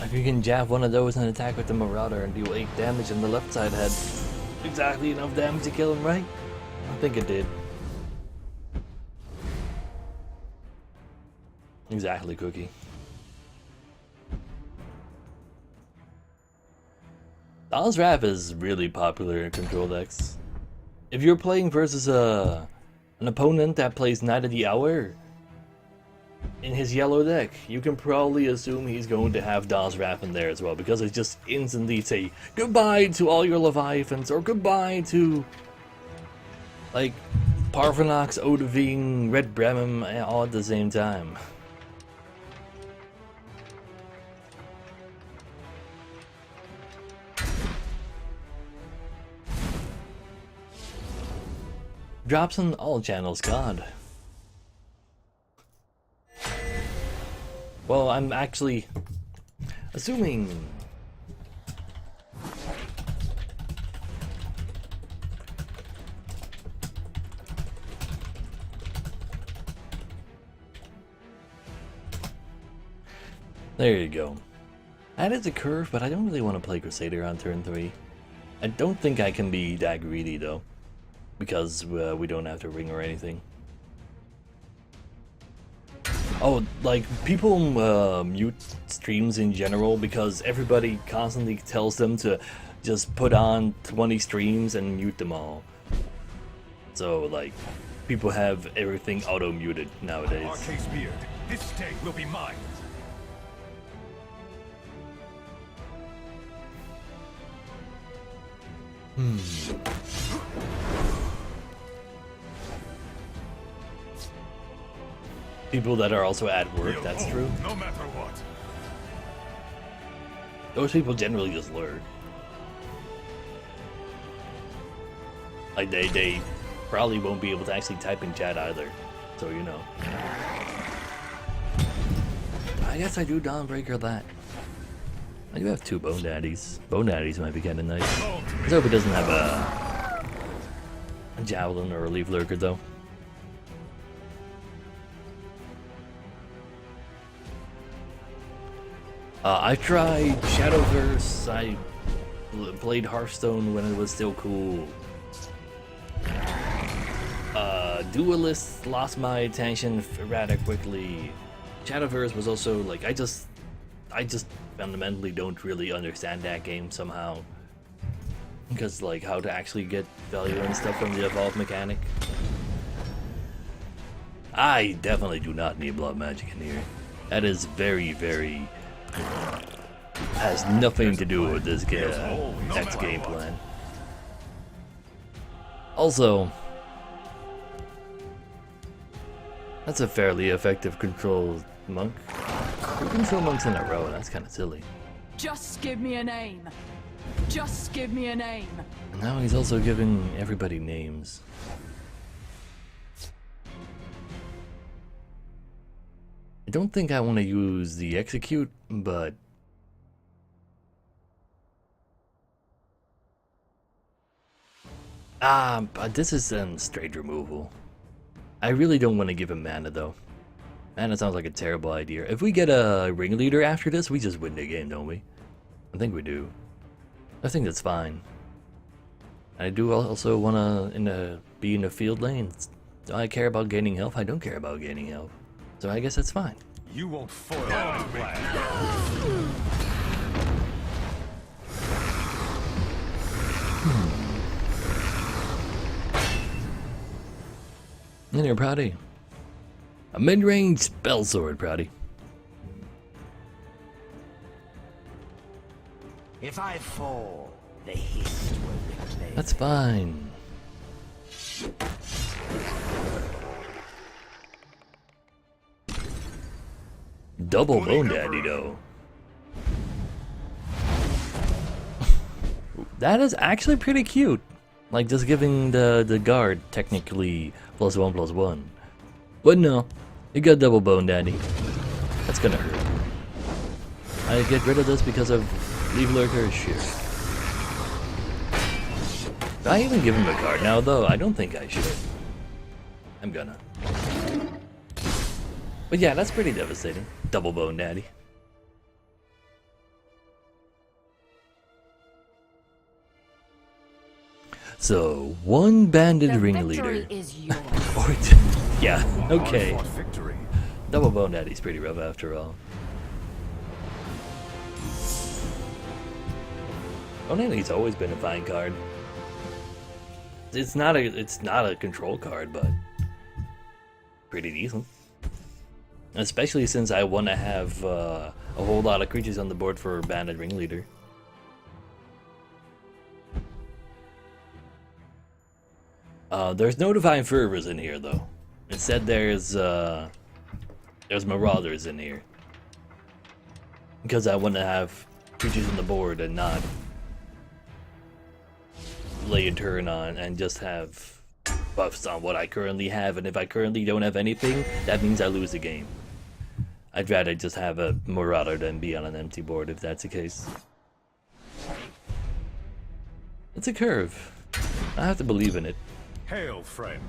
If you can jab one of those and attack with the Marauder and do 8 damage, and the left side had exactly enough damage to kill him, right? I think it did. Exactly, Cookie. Dawn's Wrath is really popular in control decks. If you're playing versus an opponent that plays Night of the Hour in his yellow deck, you can probably assume he's going to have Dawn's Wrath in there as well, because it just instantly say goodbye to all your Leviathans, or goodbye to, like, Parvenox, Odovine, Red Bremen, all at the same time. Drops on all channels, God. Well, I'm actually assuming There you go. That is a curve, but I don't really want to play Crusader on turn 3. I don't think I can be that greedy though, because we don't have to ring or anything. Oh, like, people mute streams in general because everybody constantly tells them to just put on 20 streams and mute them all. So, like, people have everything auto-muted nowadays. Arcade's beard. This state will be mine. People that are also at work, that's true. No matter what. Those people generally just lurk. Like, they probably won't be able to actually type in chat either. So, you know. I guess I do Dawnbreaker that. I do have 2 Bone Daddies. Bone Daddies might be kind of nice. Let's hope it doesn't have a Javelin or a Leaf Lurker, though. I tried Shadowverse. I played Hearthstone when it was still cool. Duelist lost my attention rather quickly. Shadowverse was also like I just fundamentally don't really understand that game somehow. Because like how to actually get value and stuff from the evolve mechanic. I definitely do not need blood magic in here. That is very, very has nothing to do with this next game plan. Also, that's a fairly effective control monk. 2 control monks in a row, that's kind of silly. Just give me a name. Just give me a name. And now he's also giving everybody names. I don't think I want to use the execute, but but this is straight removal. I really don't want to give him mana though. Mana sounds like a terrible idea. If we get a ringleader after this, we just win the game, don't we? I think we do. I think that's fine. I do also want to be in the field lanes. Do I care about gaining health? I don't care about gaining health. So I guess that's fine. You won't foil my plan. In here, Proudy. A mid-range spell sword, Proudy. If I fall, the hist will reclaim. That's fine. Double Bone Daddy, though. That is actually pretty cute. Like, just giving the guard, technically, +1/+1. But no, you got double Bone Daddy. That's gonna hurt. I get rid of this because of Leaf Lurker? Sure. Do I even give him a card now, though? I don't think I should. I'm gonna. But yeah, that's pretty devastating. Double Bone Daddy. So, 1 banded The ringleader. victory is yours. Or yeah, okay. Hard-fought victory. Double Bone Daddy's pretty rough after all. Bone Daddy's always been a fine card. It's not a control card, but pretty decent. Especially since I want to have a whole lot of creatures on the board for banded ringleader. There's no Divine Fervors in here though. Instead there's Marauders in here. Because I want to have creatures on the board and not lay a turn on and just have buffs on what I currently have, and if I currently don't have anything, that means I lose the game. I'd rather just have a Marauder than be on an empty board if that's the case. It's a curve. I have to believe in it. Hail, friend.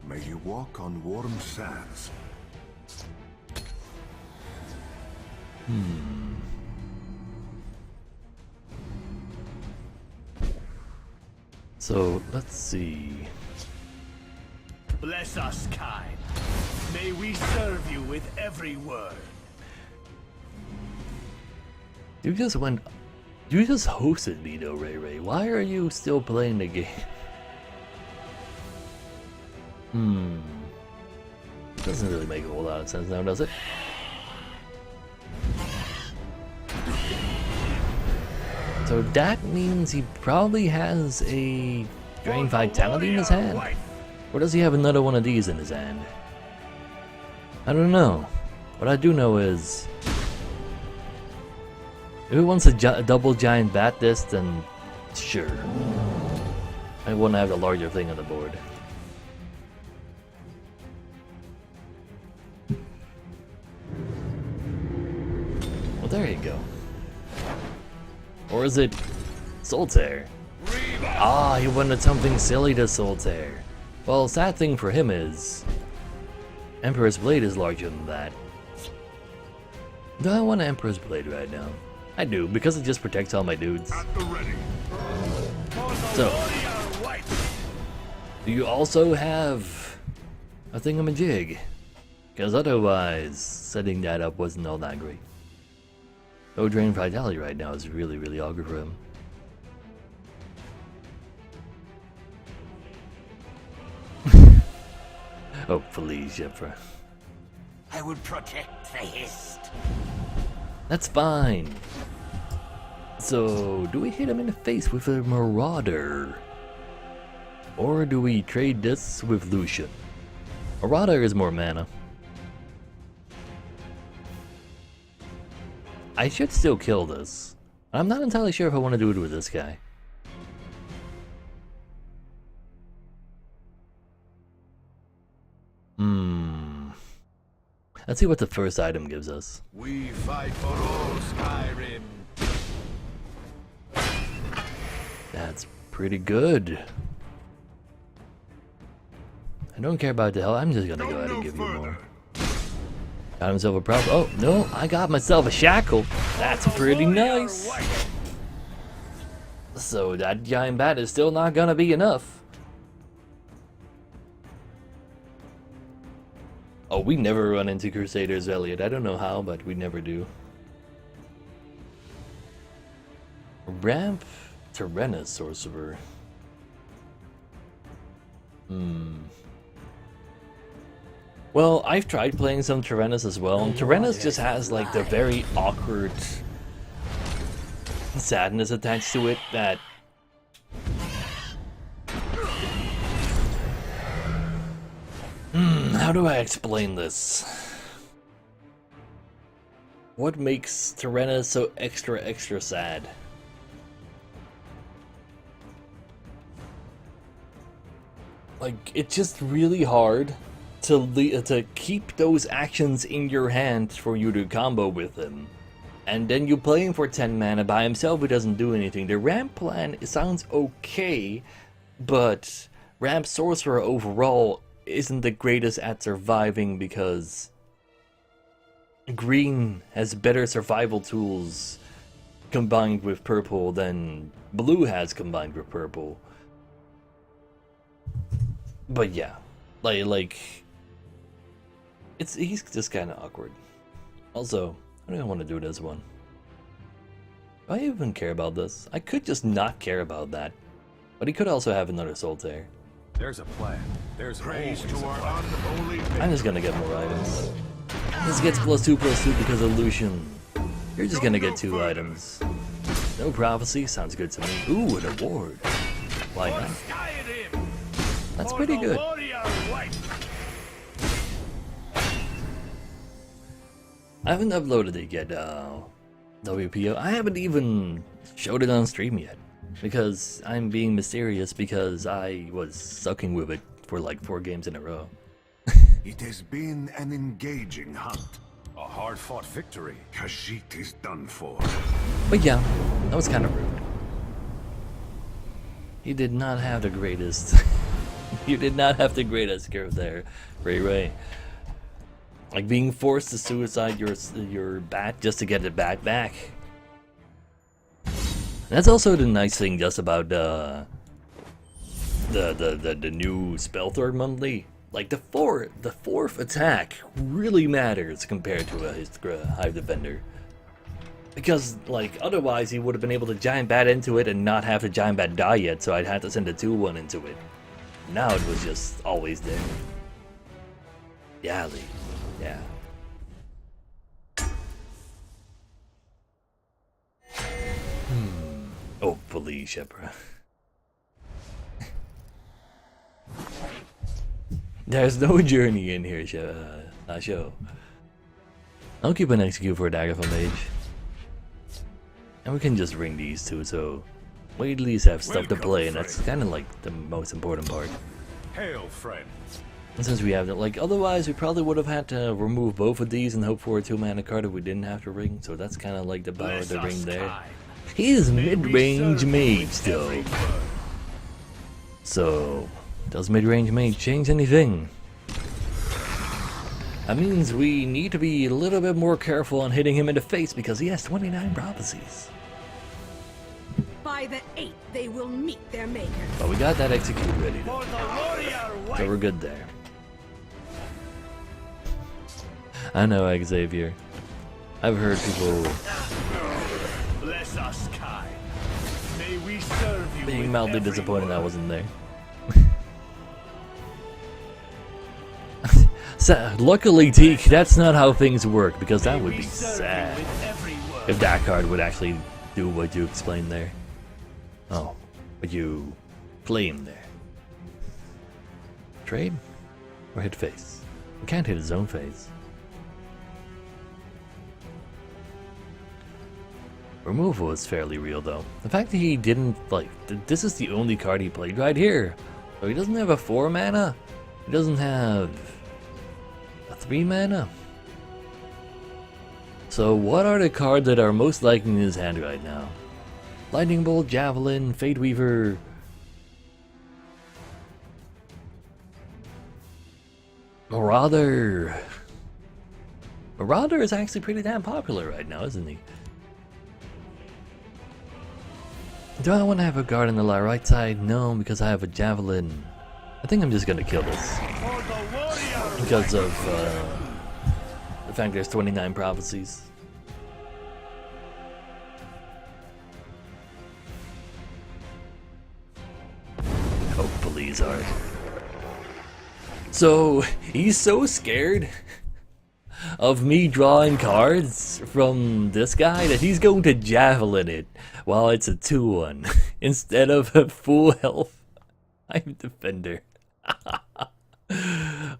May you walk on warm sands So let's see. Bless us, kind. May we serve you with every word. You just hosted me though, Ray Ray. Why are you still playing the game? Doesn't really make a whole lot of sense now, does it? So that means he probably has a Drain Vitality in his hand. Or does he have another one of these in his hand? I don't know. What I do know is, if he wants a double giant bat disc, then sure. I want to have a larger thing on the board. Well, there you go. Or is it Solitaire? Ah, he wanted something silly to Solitaire. Well, sad thing for him is, Emperor's Blade is larger than that. Do I want an Emperor's Blade right now? I do, because it just protects all my dudes. So, do you also have a thingamajig? Because otherwise, setting that up wasn't all that great. No Drain Vitality right now is really, really awkward for him. Oh, please, Jeffra. I will protect the Hist. That's fine. So, do we hit him in the face with a Marauder? Or do we trade this with Lucian? Marauder is more mana. I should still kill this. I'm not entirely sure if I want to do it with this guy. Let's see what the first item gives us. We fight for all Skyrim. That's pretty good. I don't care about the hell. I'm just gonna go ahead and give you more. Got himself a problem. Oh, no, I got myself a shackle. That's pretty nice. So that giant bat is still not gonna be enough. Oh, we never run into Crusaders, Elliot. I don't know how, but we never do. Ramp Tyrannus Sorcerer. Well, I've tried playing some Tyrannus as well, and Tyrannus just has like the very awkward sadness attached to it that how do I explain this? What makes Tyrannus so extra sad? Like, it's just really hard to keep those actions in your hand for you to combo with him. And then you play him for 10 mana by himself, he doesn't do anything. The ramp plan sounds okay, but ramp sorcerer overall isn't the greatest at surviving because green has better survival tools combined with purple than blue has combined with purple. But yeah, like he's just kind of awkward. Also, I don't want to do this one. Do I even care about this? I could just not care about that. But he could also have another Solitaire. There's a plan. There's Praise always to a our plan. unholy I'm just gonna get more items. This gets +2/+2 because of Lucian. You're just gonna get 2 items. No prophecy, sounds good to me. Ooh, an award. Why not? That's pretty good. I haven't uploaded it yet, WPO. I haven't even showed it on stream yet. Because I'm being mysterious because I was sucking with it for like 4 games in a row. It has been an engaging hunt. A hard-fought victory. Khajiit is done for. But yeah, that was kind of rude. You did not have the greatest... you did not have the greatest curve there, Ray Ray. Like being forced to suicide your bat just to get it back. That's also the nice thing just about the new Spellthorn monthly. Like the fourth attack really matters compared to his Hive Defender. Because like otherwise he would have been able to Giant Bat into it and not have the Giant Bat die yet, so I'd have to send a 2-1 into it. Now it was just always there. Yeah, Lee. Yeah. Hopefully, Shepra. There's no journey in here, show. I'll keep an execute for a dagger from Mage. And we can just ring these two, so we at least have stuff to play, and that's kind of like the most important part. Hail, friend. And since we have that, like, otherwise we probably would have had to remove both of these and hope for a 2-mana card if we didn't have to ring, so that's kind of like the power of the ring there. He is mid-range mage though. So, does mid-range mage change anything? That means we need to be a little bit more careful on hitting him in the face because he has 29 prophecies. By the 8th, they will meet their maker. But we got that execute ready though. So we're good there. I know, Xavier. I've heard people Bless us kind. May we serve you being with mildly every disappointed I word. wasn't there. So, luckily, Teak, that's not how things work, because that would be sad if that card would actually do what you explained there. Oh, what you claimed there. Trade? Or hit face? You can't hit his own face. Removal is fairly real though. The fact that he didn't, like, this is the only card he played right here. So he doesn't have a 4 mana. He doesn't have a 3 mana. So what are the cards that are most likely in his hand right now? Lightning Bolt, Javelin, Fate Weaver. Marauder. Marauder is actually pretty damn popular right now, isn't he? Do I want to have a guard on the right side? No, because I have a javelin. I think I'm just gonna kill this. Because of the fact there's 29 prophecies. Hopefully he's hard. So, he's so scared of me drawing cards from this guy that he's going to javelin it while it's a 2-1 instead of a full health Hive Defender.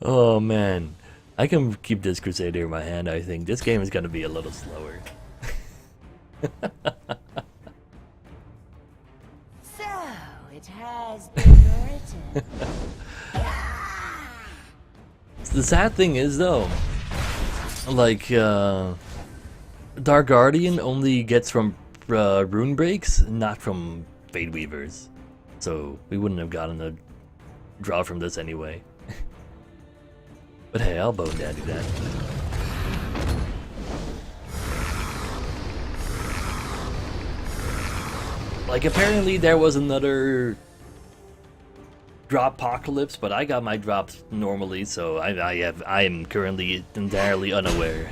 Oh man, I can keep this Crusader in my hand. I think this game is going to be a little slower. So, it has been written. The sad thing is though, like, Dark Guardian only gets from rune breaks, not from Fate Weavers. So we wouldn't have gotten a draw from this anyway. But hey, I'll bone daddy that. Like, apparently there was another drop apocalypse, but I got my drops normally, so I am currently entirely unaware.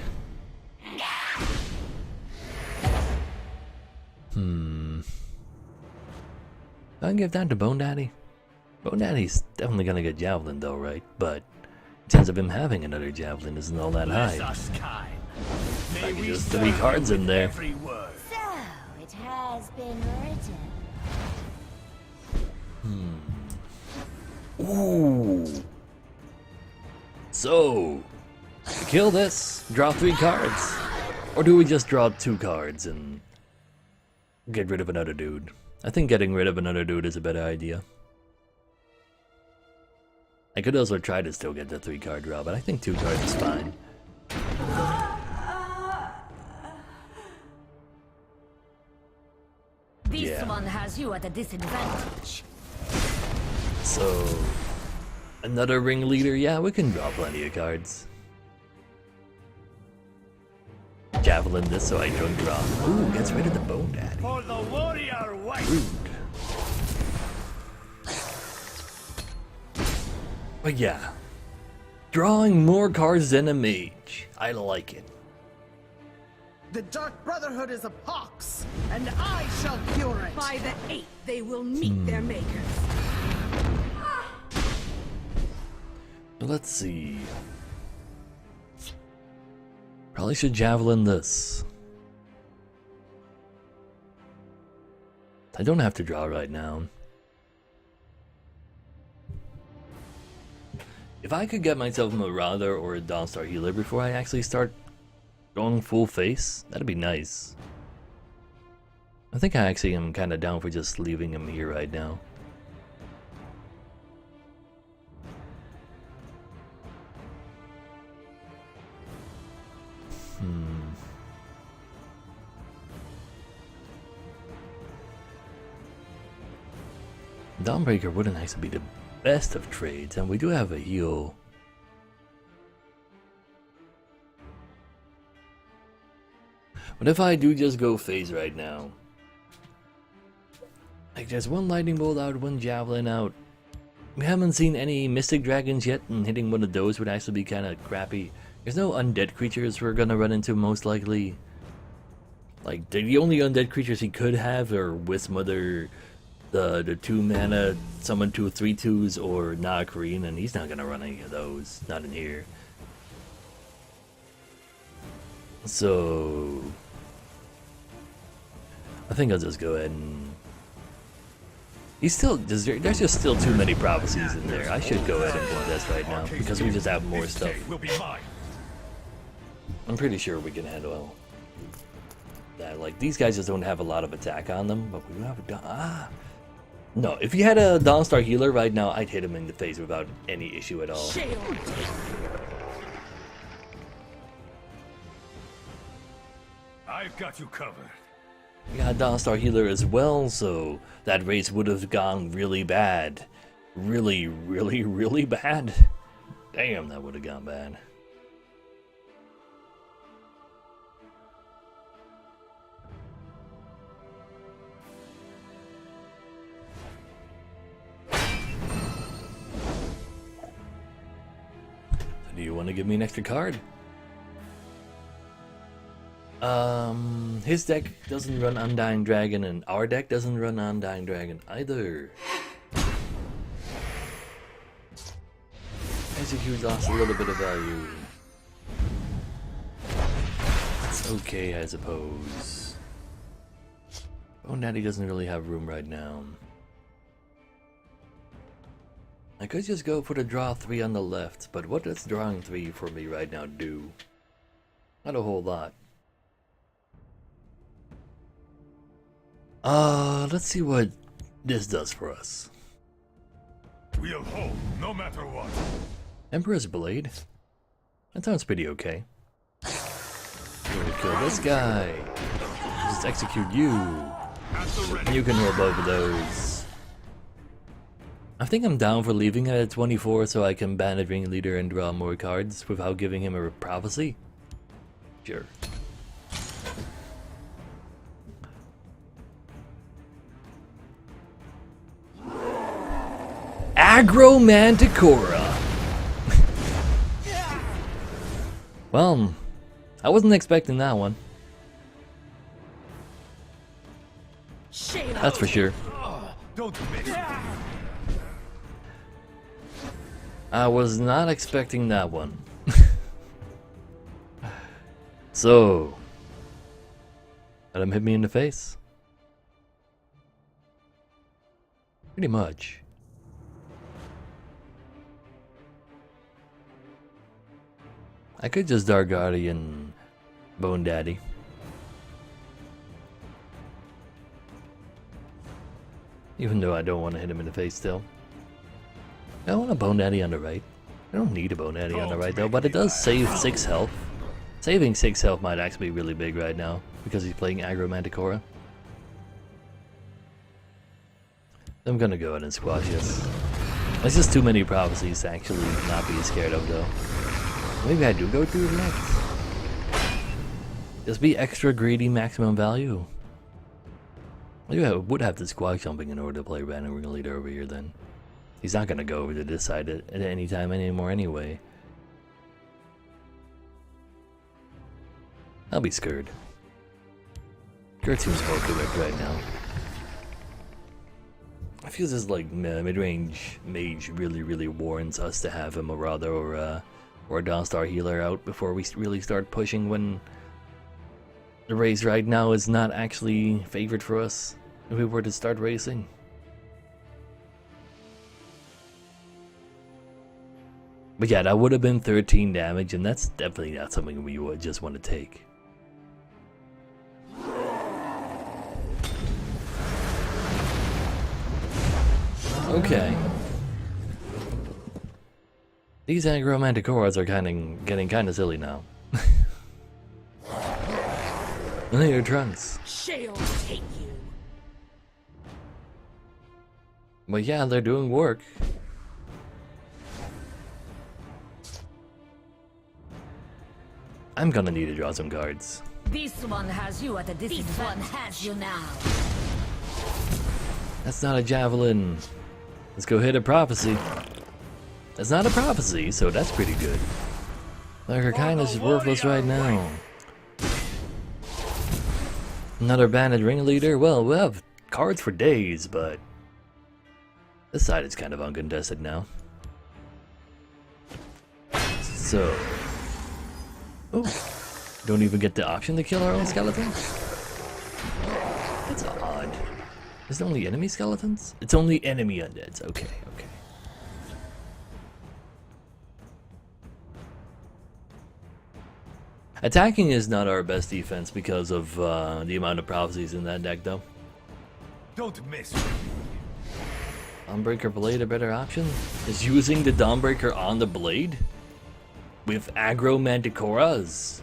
I can give that to Bone Daddy. Bone Daddy's definitely gonna get Javelin though, right? But the chance of him having another Javelin isn't all that high. I can just 3 cards in there. So, it has been written. Ooh. So, kill this, draw 3 cards. Or do we just draw 2 cards and get rid of another dude? I think getting rid of another dude is a better idea. I could also try to still get the 3 card draw, but I think 2 cards is fine. This one has you at a disadvantage. So, another ringleader? Yeah, we can draw plenty of cards. javelin this so I don't draw. Ooh, gets rid of the bone daddy. For the warrior wife. Rude. But yeah, drawing more cards than a mage. I like it. The Dark Brotherhood is a pox, and I shall cure it. By the 8th, they will meet their makers. Let's see. Probably should javelin this. I don't have to draw right now. If I could get myself a Marauder or a Dawnstar Healer before I actually start going full face, that'd be nice. I think I actually am kind of down for just leaving him here right now. Dawnbreaker wouldn't actually be the best of trades, and we do have a heal. But if I do just go phase right now, like there's one lightning bolt out, one javelin out. We haven't seen any mystic dragons yet, and hitting one of those would actually be kind of crappy. There's no undead creatures we're gonna run into most likely. Like the only undead creatures he could have are Wismother, the 2 mana summon 2 3/2s, or Nakareen, and he's not gonna run any of those. Not in here. So I think I'll just go ahead and. He's still. There's just still too many prophecies in there. I should go ahead and do this right now because we just have more stuff. Will be mine. I'm pretty sure we can handle that. Like these guys just don't have a lot of attack on them, but we have a no. If you had a Dawnstar Healer right now, I'd hit him in the face without any issue at all. I've got you covered. We got a Dawnstar Healer as well, so that race would have gone really bad. Really, really, really bad. Damn, that would have gone bad. Do you want to give me an extra card? His deck doesn't run Undying Dragon, and our deck doesn't run Undying Dragon either. Execute lost a little bit of value. That's okay, I suppose. Bone Daddy doesn't really have room right now. I could just go for the draw 3 on the left, but what does drawing 3 for me right now do? Not a whole lot. Let's see what this does for us. We'll hold, no matter what. Emperor's Blade? That sounds pretty okay. We'll kill this guy. Just execute you. You can roll both of those. I think I'm down for leaving it at 24 so I can ban a Ringleader and draw more cards without giving him a prophecy. Sure. Aggro Manticora. Well, I wasn't expecting that one. That's for sure. Don't miss. I was not expecting that one. So, let him hit me in the face. Pretty much. I could just Dark Guardian Bone Daddy. Even though I don't want to hit him in the face still. I want a Bone Daddy on the right. I don't need a Bone Daddy on the right though, but it does save 6 health. Saving 6 health might actually be really big right now because he's playing Aggro Manticora. I'm gonna go ahead and squash this. There's just too many prophecies to actually not be scared of though. Maybe I do go through next. Just be extra greedy, maximum value. You would have to squad jumping in order to play random ring leader over here then. He's not gonna go over to this side at any time anymore anyway. I'll be scared. Gert seems more correct right now. I feel this like mid-range mage really warrants us to have a Marauder or a Dawnstar healer out before we really start pushing when the race right now is not actually favored for us if we were to start racing. But yeah, that would have been 13 damage, and that's definitely not something we would just want to take. Okay. These aggro manticoras are getting kind of silly now. And they are trunks. She'll take you. But yeah, they're doing work. I'm gonna need to draw some cards. This one has you at a disadvantage. This one has you now. That's not a javelin. Let's go hit a prophecy. That's not a prophecy, so that's pretty good. Like her kindness is worthless right now. Another banded ringleader? Well, we'll have cards for days, but this side is kind of uncontested now. So, oh, don't even get the option to kill our own skeletons? That's odd. Is it only enemy skeletons? It's only enemy undeads. Okay, okay. Attacking is not our best defense because of the amount of prophecies in that deck, though. Don't miss. Dawnbreaker Blade a better option? Is using the Dawnbreaker on the blade? With aggro manticoras?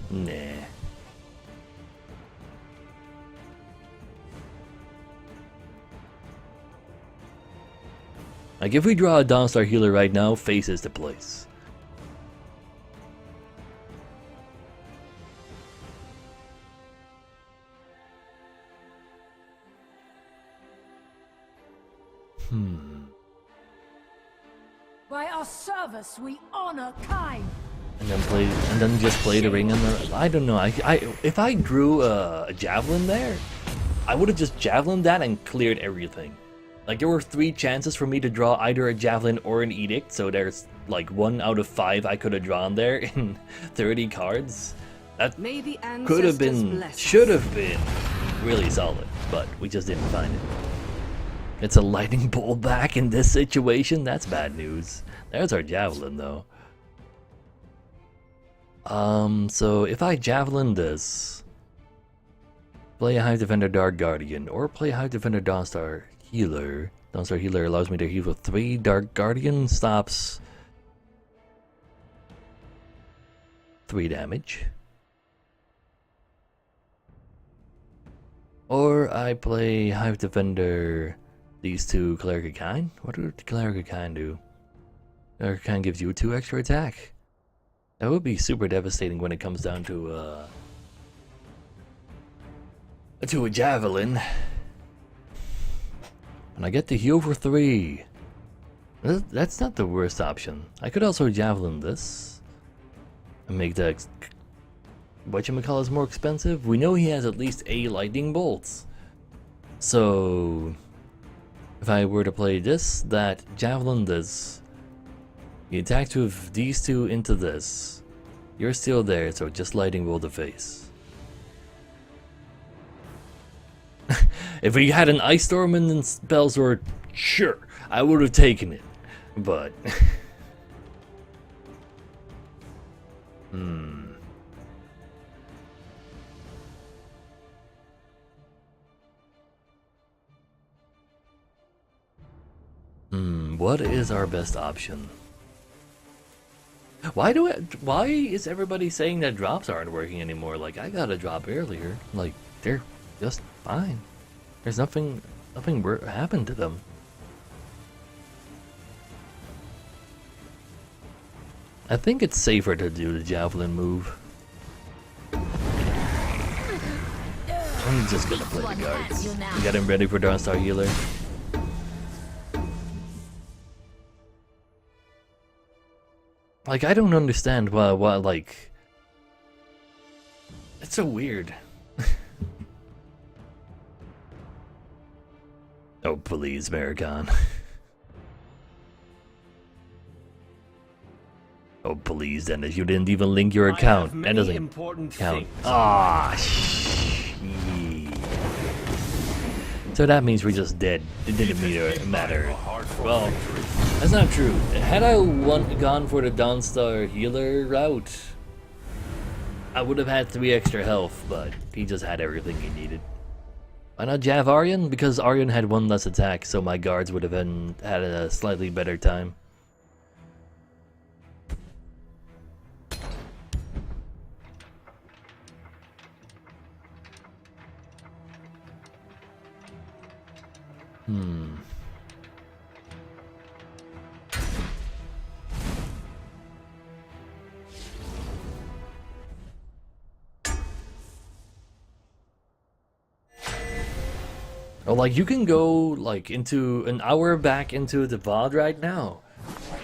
Nah. Like, if we draw a Dawnstar healer right now, face is the place. By our service, we honor kind. And then just play the ring on the. I don't know. If I drew a javelin there, I would have just javelined that and cleared everything. Like, there were 3 chances for me to draw either a javelin or an edict, so there's like 1 out of 5 I could have drawn there in 30 cards. That could have been, should have been really solid, but we just didn't find it. It's a lightning bolt back in this situation. That's bad news. There's our javelin though. So if I javelin this, play a Hive Defender Dark Guardian, or play a Hive Defender Dawnstar Healer. Dawnstar Healer allows me to heal with 3. Dark Guardian stops 3 damage. Or I play Hive Defender, these 2 Cleric of Kind. What do Cleric of Kind do? Cleric of Kind gives you 2 extra attack. That would be super devastating when it comes down to a javelin. And I get to heal for 3. That's not the worst option. I could also javelin this and make the whatchamacallit more expensive. We know he has at least a lightning bolts. So if I were to play this, that, javelin this, you attack with these 2 into this, you're still there, so just lightning bolt the face. If we had an Ice Storm and then Spellsword, sure, I would have taken it. But what is our best option? Why is everybody saying that drops aren't working anymore? Like, I got a drop earlier. Like, they're just fine. There's nothing happened to them. I think it's safer to do the javelin move. I'm just gonna play the guards. You got him ready for Dawnstar Healer. Like, I don't understand why like... It's so weird. Oh, please, Maricon. Oh, please, Dennis, you didn't even link your account. That doesn't count. Ah, so that means we're just dead. It didn't matter. Well, that's not true. Had I gone for the Dawnstar Healer route, I would have had 3 extra health, but he just had everything he needed. Why not Jav Aryan? Because Aryan had 1 less attack, so my guards would have had a slightly better time. Or like you can go like into an hour back into the VOD right now,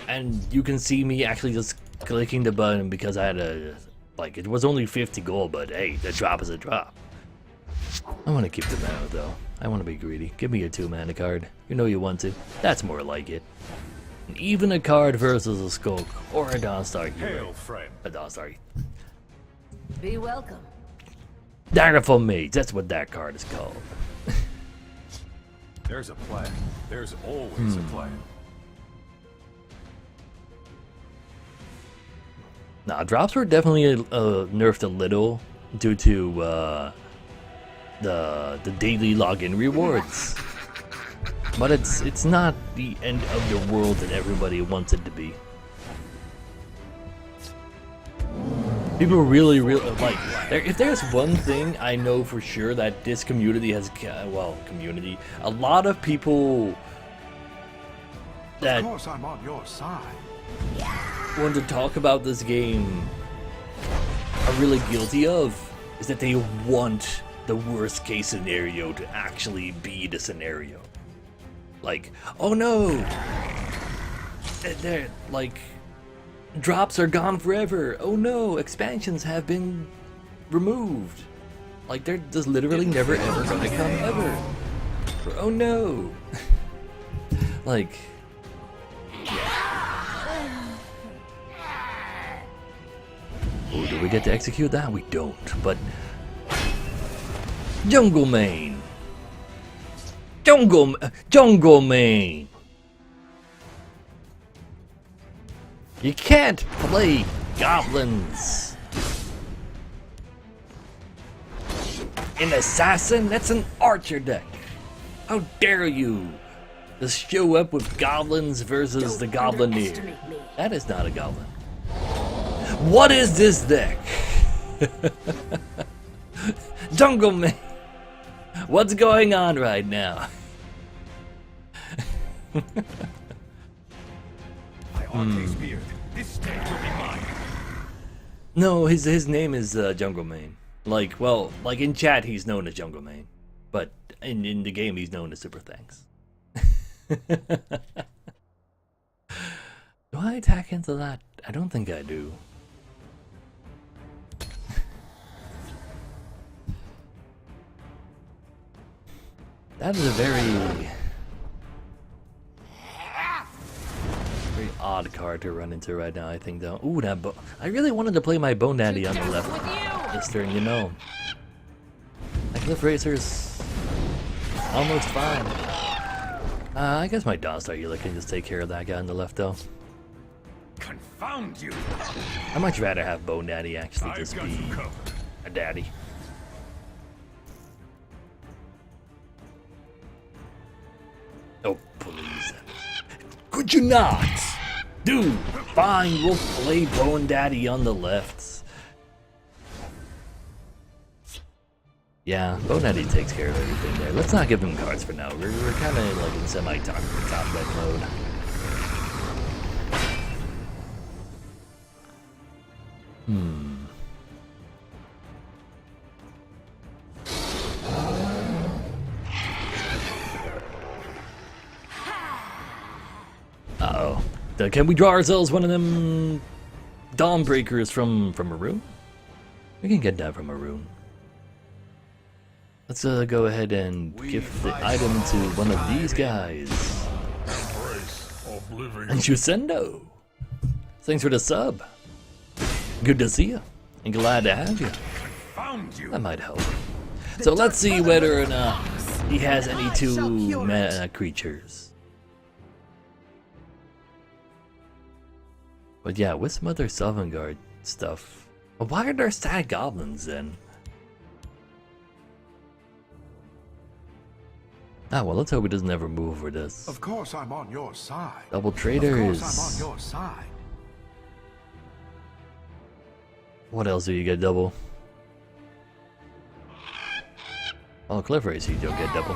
and you can see me actually just clicking the button because I had a it was only 50 gold, but hey, the drop is a drop. I want to keep the mana though. I want to be greedy. Give me your 2 mana card. You know you want to. That's more like it. And even a card versus a Skulk or a Dawnstar Healer. Hail, friend. A Dawnstar. Be welcome. Daggerful Mage. That's what that card is called. There's a plan. There's always a plan. Nah, drops were definitely nerfed a little due to the daily login rewards. But it's not the end of the world that everybody wants it to be. People really like. If there's one thing I know for sure that this community has, a lot of people that Of course, I'm on your side. want to talk about this game are really guilty of is that they want the worst case scenario to actually be the scenario. Like, oh no, they're like. Drops are gone forever. Oh no, expansions have been removed. Like they're just literally never ever gonna come ever. Or, oh no. Like. Oh, do we get to execute that? We don't, but. Jungle Mane. Jungle Mane. You can't play goblins. An assassin? That's an archer deck. How dare you just show up with goblins versus the goblineer? That is not a goblin. What is this deck? Jungle Man. What's going on right now? This stage will be mine. No, his name is Jungle Mane. Like in chat he's known as Jungle Mane, but in the game he's known as Super Thanks. Do I attack into that? I don't think I do. That is a very odd card to run into right now, I think, though. Ooh, that I really wanted to play my Bone Daddy on the left this turn, you know. That Cliff Racer's almost fine. I guess my Dawnstar Healer can just take care of that guy on the left, though. Confound you! I'd much rather have Bone Daddy actually just be a daddy. Oh, please. Could you not? Dude, fine, we'll play Bone Daddy on the left. Yeah, Bone Daddy takes care of everything there. Let's not give him cards for now. We're kind of like in semi-top red mode. Uh-oh. Can we draw ourselves one of them Dawnbreakers from a rune? We can get that from a rune. Let's go ahead and give the item to one of these guys. And Yusendo. Thanks for the sub. Good to see you. And glad to have you. That might help. So let's see whether or not he has any 2 mana creatures. But yeah, with some other Sovngarde stuff. But why are there sad goblins then? Ah, well, let's hope he doesn't ever move for this. Of course I'm on your side. Double traders. Of course I'm on your side. What else do you get double? Oh, Cliff Race, you don't get double.